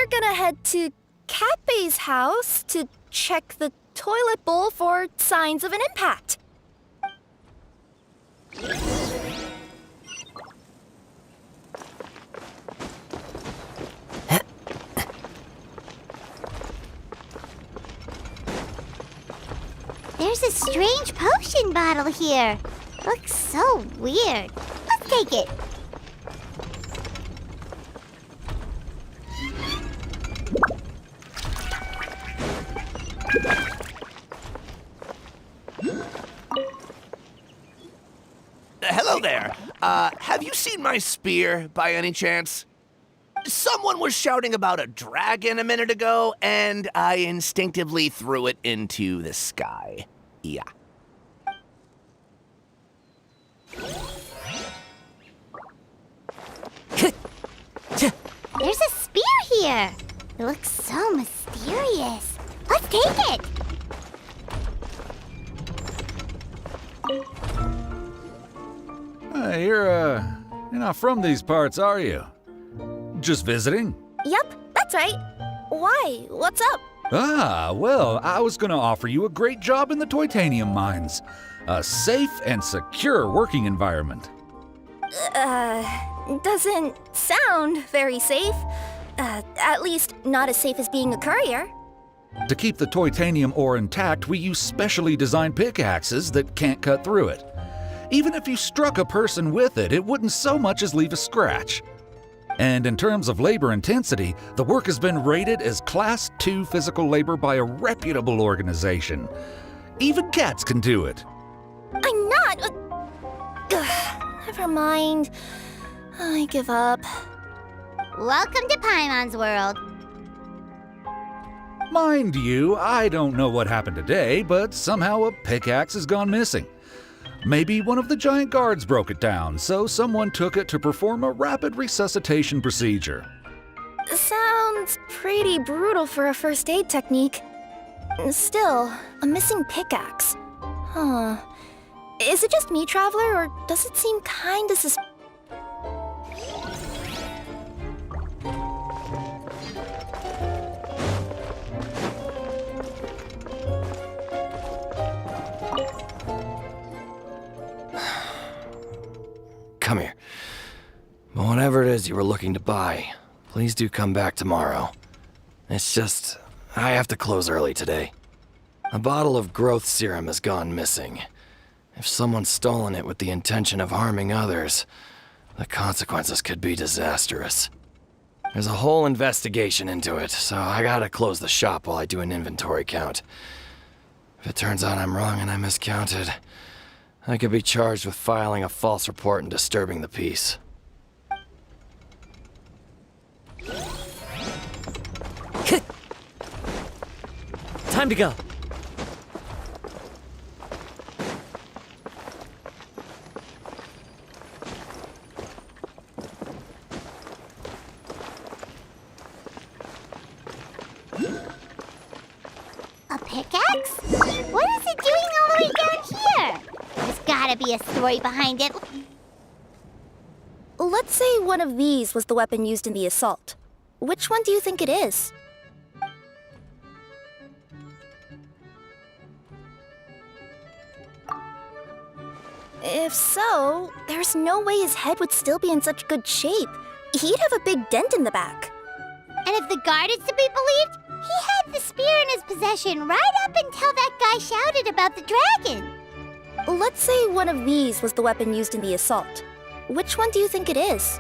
S1: gonna head to Katbei's house to check the toilet bowl for signs of an impact.
S3: There's a strange potion bottle here. Looks so weird. Let's take it.
S14: Hello there. Have you seen my spear by any chance? Someone was shouting about a dragon a minute ago, and I instinctively threw it into the sky. Yeah.
S3: There's a spear here. It looks so mysterious. Let's take it.
S15: You're not from these parts, are you? Just visiting?
S1: Yep, that's right. Why? What's up?
S15: Ah, well, I was gonna offer you a great job in the Titanium mines. A safe and secure working environment.
S1: Doesn't sound very safe. At least not as safe as being a courier.
S15: To keep the titanium ore intact, we use specially designed pickaxes that can't cut through it. Even if you struck a person with it, it wouldn't so much as leave a scratch. And in terms of labor intensity, the work has been rated as Class 2 physical labor by a reputable organization. Even cats can do it.
S1: I'm not. Never mind. I give up.
S3: Welcome to Paimon's world.
S15: Mind you, I don't know what happened today, but somehow a pickaxe has gone missing. Maybe one of the giant guards broke it down, so someone took it to perform a rapid resuscitation procedure.
S1: Sounds pretty brutal for a first aid technique. Still, a missing pickaxe. Huh. Is it just me, Traveler, or does it seem kinda
S13: Come here. Whatever it is you were looking to buy, please do come back tomorrow. It's just, I have to close early today. A bottle of growth serum has gone missing. If someone's stolen it with the intention of harming others, the consequences could be disastrous. There's a whole investigation into it, so I gotta close the shop while I do an inventory count. If it turns out I'm wrong and I miscounted, I could be charged with filing a false report and disturbing the peace.
S11: Time to go.
S3: A pickaxe? What is it doing all the way down here? There's gotta be a story behind it.
S1: Let's say one of these was the weapon used in the assault. Which one do you think it is? If so, there's no way his head would still be in such good shape. He'd have a big dent in the back.
S3: And if the guard is to be believed, he had the spear in his possession right up until that guy shouted about the dragon.
S1: Let's say one of these was the weapon used in the assault. Which one do you think it is?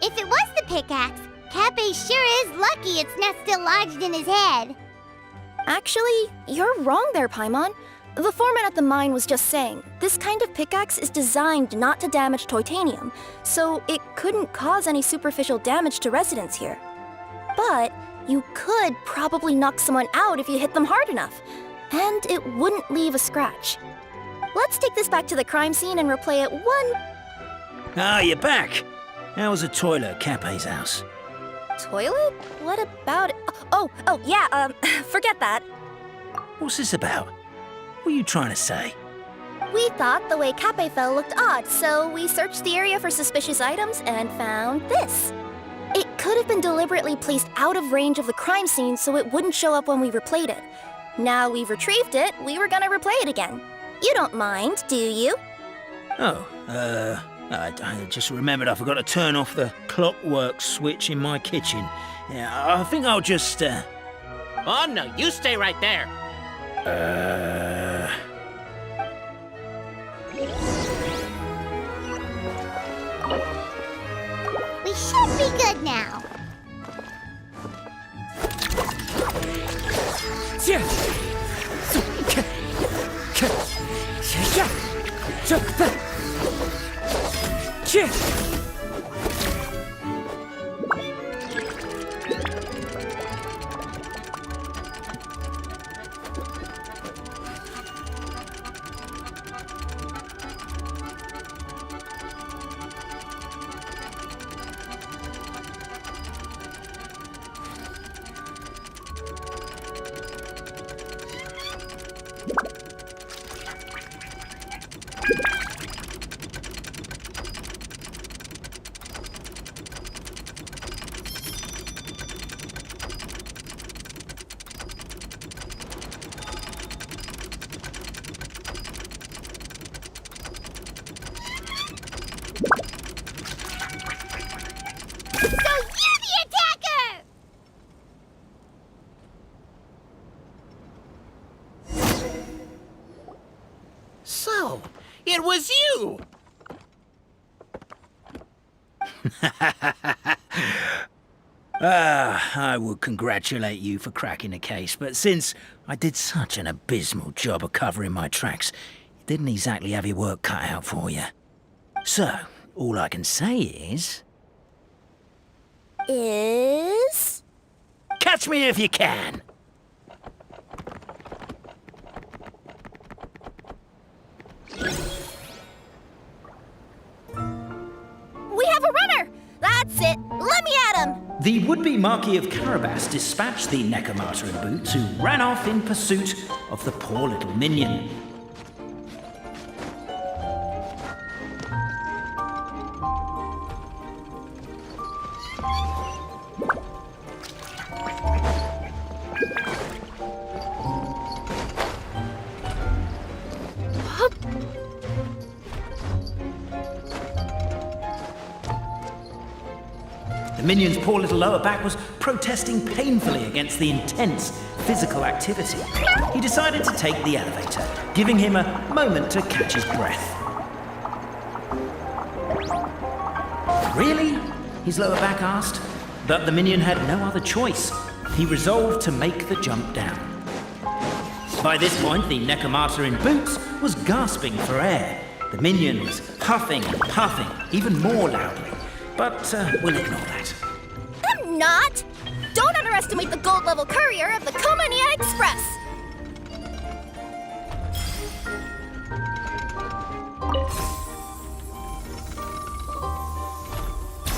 S3: If it was the pickaxe, Katbei sure is lucky it's not still lodged in his head.
S1: Actually, you're wrong there, Paimon. The foreman at the mine was just saying, this kind of pickaxe is designed not to damage titanium, so it couldn't cause any superficial damage to residents here. But you could probably knock someone out if you hit them hard enough, and it wouldn't leave a scratch. let's take this back to the crime scene and replay it one...
S2: Ah, you're back. How was the toilet at Cape's house?
S1: Toilet? What about it? Oh, yeah, forget that.
S2: What's this about? What are you trying to say?
S1: We thought the way Cape fell looked odd, so we searched the area for suspicious items and found this. It could have been deliberately placed out of range of the crime scene so it wouldn't show up when we replayed it. Now we've retrieved it, we were gonna replay it again. You don't mind, do you?
S2: Oh, I just remembered I forgot to turn off the clockwork switch in my kitchen. Yeah, I think I'll just,
S5: Oh, no, you stay right there.
S3: We should be good now.
S5: So, it was you!
S2: I would congratulate you for cracking the case, but since I did such an abysmal job of covering my tracks, it didn't exactly have your work cut out for you. So, all I can say is... Catch me if you can!
S1: We have a runner! That's it! Let me at him!
S2: The would-be Marquis of Carabas dispatched the Necromata in boots, who ran off in pursuit of the poor little minion. The minion's poor little lower back was protesting painfully against the intense physical activity. He decided to take the elevator, giving him a moment to catch his breath. Really? His lower back asked. But the minion had no other choice. He resolved to make the jump down. By this point, the Necromata in boots was gasping for air. The minion was huffing and puffing, even more loudly. But we'll ignore that.
S1: I'm not! Don't underestimate the gold-level courier of the Komania Express!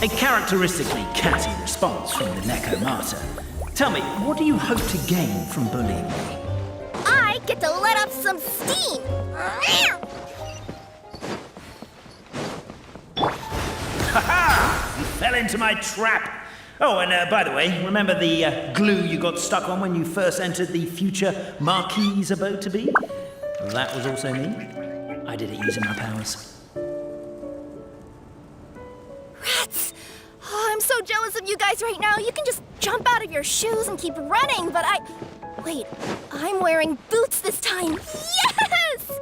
S2: A characteristically catty response from the Necromata. Tell me, what do you hope to gain from bullying me?
S1: I get to let off some steam!
S2: Ha-ha! You fell into my trap! Oh, and by the way, remember the glue you got stuck on when you first entered the future Marquis' abode-to-be? That was also me. I did it using my powers.
S1: Rats! Oh, I'm so jealous of you guys right now. You can just jump out of your shoes and keep running, but Wait, I'm wearing boots this time. Yes!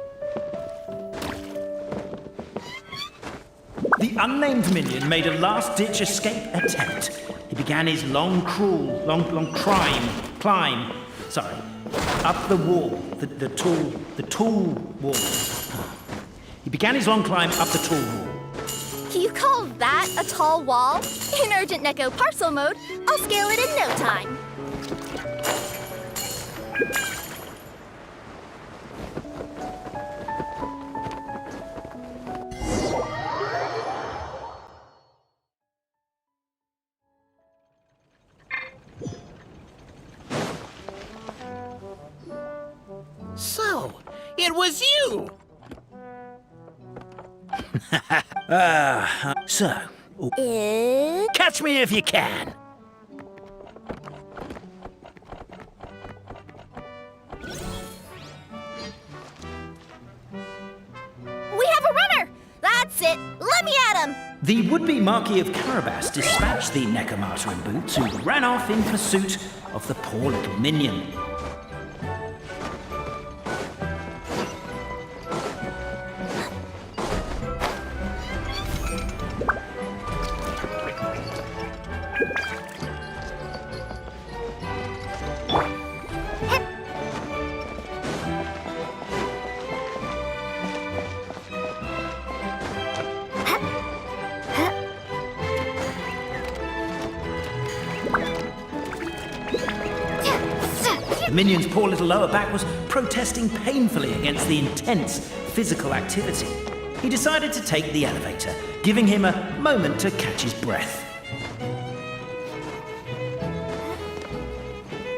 S2: The unnamed minion made a last-ditch escape attempt. He began his long climb, up the wall, the tall wall. He began his long climb up the tall wall.
S1: You call that a tall wall? In urgent Neko parcel mode, I'll scale it in no time.
S5: It was you!
S2: So,
S1: Catch
S2: me if you can.
S1: We have a runner! That's it! Let me at him!
S2: The would-be Marquis of Carabas dispatched the Necromata in boots, who ran off in pursuit of the poor little minion. The minion's poor little lower back was protesting painfully against the intense physical activity. He decided to take the elevator, giving him a moment to catch his breath.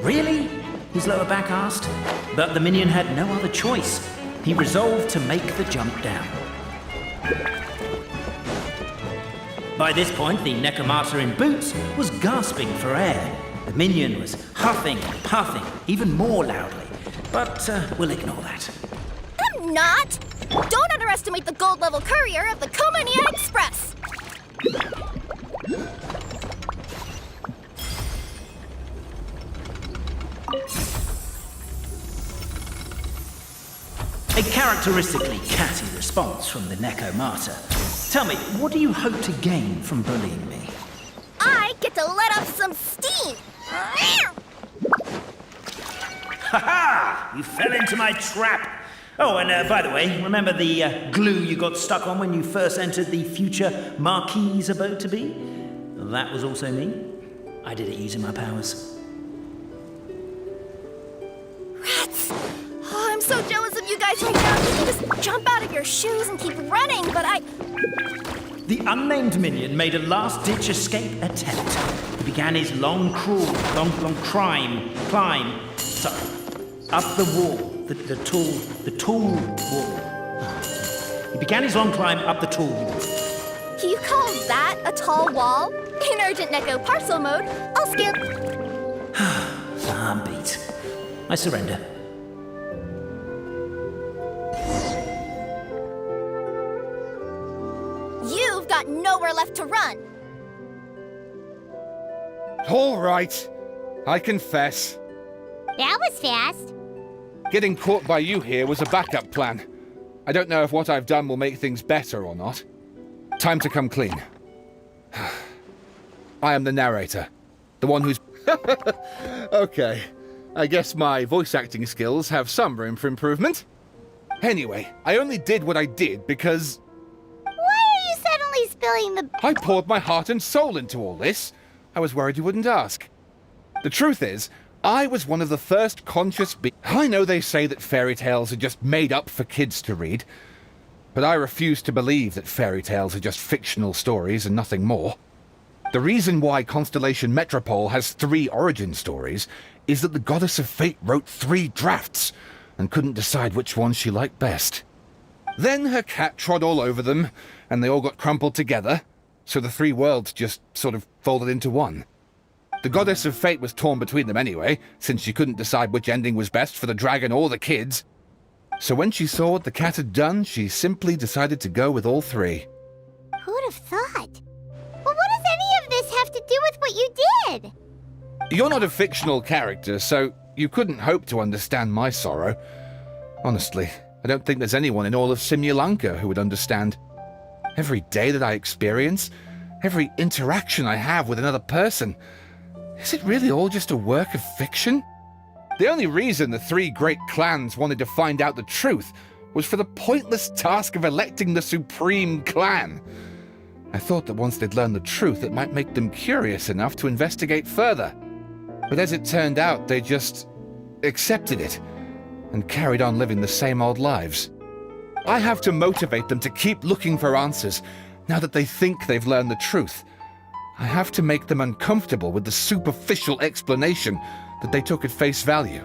S2: Really? His lower back asked. But the minion had no other choice. He resolved to make the jump down. By this point, the Necromata in boots was gasping for air. The minion was huffing and puffing, even more loudly. But we'll ignore that.
S1: I'm not! Don't underestimate the gold-level courier of the Komania Express!
S2: A characteristically catty response from the Necromata. Tell me, what do you hope to gain from bullying me?
S1: I get to let off some steam!
S2: Ha-ha! You fell into my trap! Oh, and by the way, remember the glue you got stuck on when you first entered the future Marquis' abode-to-be? That was also me. I did it using my powers.
S1: Rats! Oh, I'm so jealous of you guys right now. You can just jump out of your shoes and keep running, but
S2: The unnamed minion made a last-ditch escape attempt. He began his long climb, up the wall, the tall wall. He began his long climb up the tall wall.
S1: You call that a tall wall? In urgent Neko parcel mode, I'll skip.
S2: I'm beat. I surrender.
S1: You've got nowhere left to run.
S9: All right. I confess.
S3: That was fast.
S9: Getting caught by you here was a backup plan. I don't know if what I've done will make things better or not. Time to come clean. I am the narrator. The one who's... Okay. I guess my voice acting skills have some room for improvement. Anyway, I only did what I did because...
S3: Why are you suddenly spilling the...
S9: I poured my heart and soul into all this. I was worried you wouldn't ask. The truth is, I was one of the first conscious I know they say that fairy tales are just made up for kids to read, but I refuse to believe that fairy tales are just fictional stories and nothing more. The reason why Constellation Metropole has 3 origin stories is that the Goddess of Fate wrote 3 drafts and couldn't decide which one she liked best. Then her cat trod all over them, and they all got crumpled together, so the 3 worlds just sort of folded into one. The Goddess of Fate was torn between them anyway, since she couldn't decide which ending was best for the dragon or the kids. So when she saw what the cat had done, she simply decided to go with all 3.
S3: Who'd have thought? But what does any of this have to do with what you did?
S9: You're not a fictional character, so you couldn't hope to understand my sorrow. Honestly, I don't think there's anyone in all of Simulanka who would understand. Every day that I experience, every interaction I have with another person, is it really all just a work of fiction? The only reason the 3 great clans wanted to find out the truth was for the pointless task of electing the supreme clan. I thought that once they'd learned the truth, it might make them curious enough to investigate further. But as it turned out, they just accepted it and carried on living the same old lives. I have to motivate them to keep looking for answers now that they think they've learned the truth. I have to make them uncomfortable with the superficial explanation that they took at face value.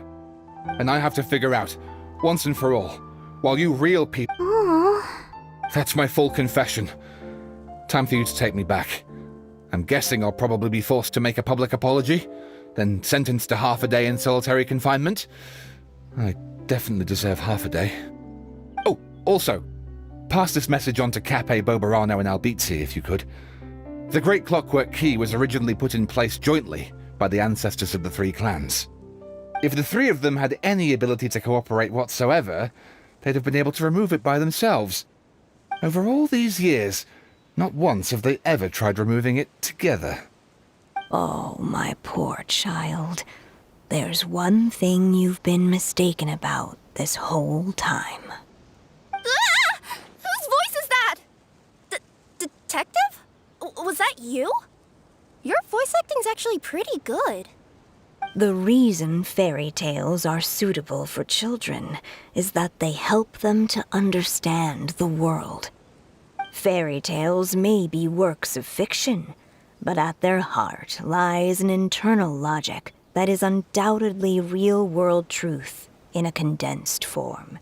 S9: And I have to figure out, once and for all, while you real people... That's my full confession. Time for you to take me back. I'm guessing I'll probably be forced to make a public apology, then sentenced to half a day in solitary confinement. I definitely deserve half a day. Oh, also, pass this message on to Cape, Bobarano, and Albizzi, if you could. The Great Clockwork Key was originally put in place jointly by the ancestors of the three clans. If the three of them had any ability to cooperate whatsoever, they'd have been able to remove it by themselves. Over all these years, not once have they ever tried removing it together.
S16: Oh, my poor child. There's one thing you've been mistaken about this whole time.
S1: Ah! Whose voice is that? Detective? Was that you? Your voice acting's actually pretty good.
S16: The reason fairy tales are suitable for children is that they help them to understand the world. Fairy tales may be works of fiction, but at their heart lies an internal logic that is undoubtedly real-world truth in a condensed form.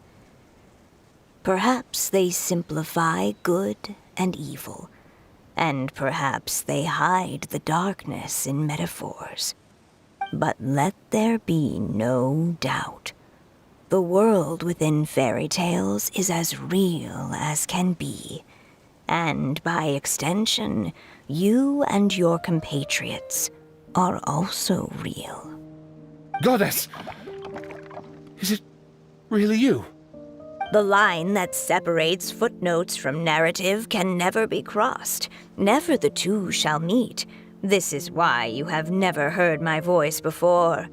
S16: Perhaps they simplify good and evil, and perhaps they hide the darkness in metaphors. But let there be no doubt. The world within fairy tales is as real as can be. And by extension, you and your compatriots are also real.
S9: Goddess! Is it really you?
S16: The line that separates footnotes from narrative can never be crossed. Never the two shall meet. This is why you have never heard my voice before.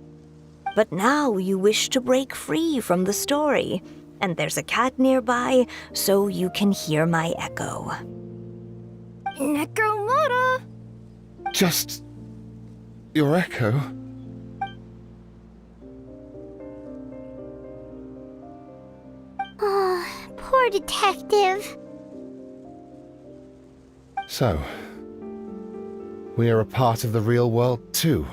S16: But now you wish to break free from the story, and there's a cat nearby, so you can hear my echo.
S1: Necromora!
S9: Just... your echo?
S3: Oh, poor detective.
S9: So... we are a part of the real world, too.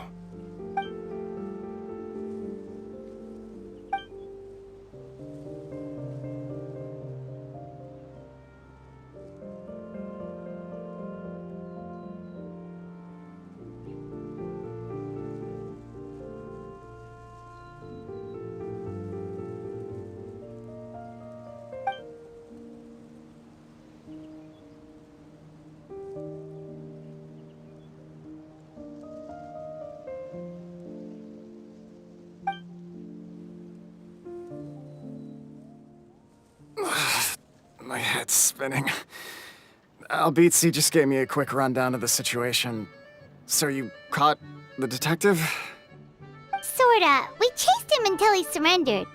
S8: My head's spinning. Albizzi just gave me a quick rundown of the situation. So you caught the detective?
S3: Sorta. We chased him until he surrendered.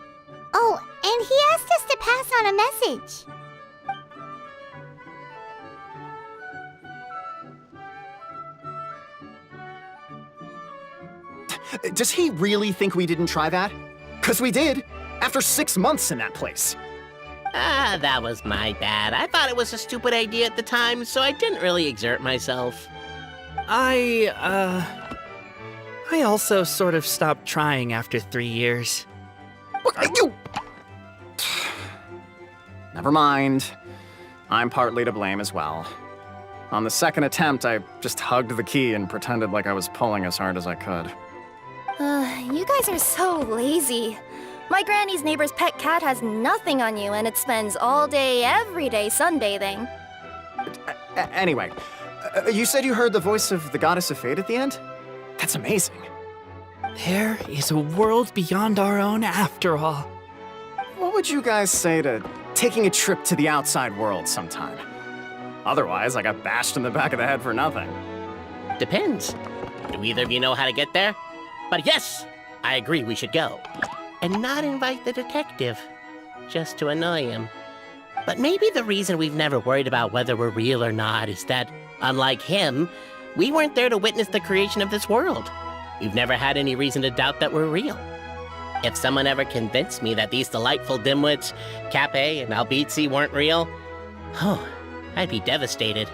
S3: Oh, and he asked us to pass on a message.
S8: Does he really think we didn't try that? 'Cause we did, after 6 months in that place.
S5: That was my bad. I thought it was a stupid idea at the time, so I didn't really exert myself.
S6: I also sort of stopped trying after 3 years.
S8: You... Never mind. I'm partly to blame as well. On the second attempt, I just hugged the key and pretended like I was pulling as hard as I could.
S1: You guys are so lazy. My granny's neighbor's pet cat has nothing on you, and it spends all day, every day sunbathing.
S8: Anyway, you said you heard the voice of the Goddess of Fate at the end? That's amazing.
S6: There is a world beyond our own after all.
S8: What would you guys say to taking a trip to the outside world sometime? Otherwise, I got bashed in the back of the head for nothing.
S5: Depends. Do either of you know how to get there? But yes, I agree we should go. And not invite the detective, just to annoy him. But maybe the reason we've never worried about whether we're real or not is that, unlike him, we weren't there to witness the creation of this world. We've never had any reason to doubt that we're real. If someone ever convinced me that these delightful dimwits, Cape and Albizzi, weren't real, oh, I'd be devastated.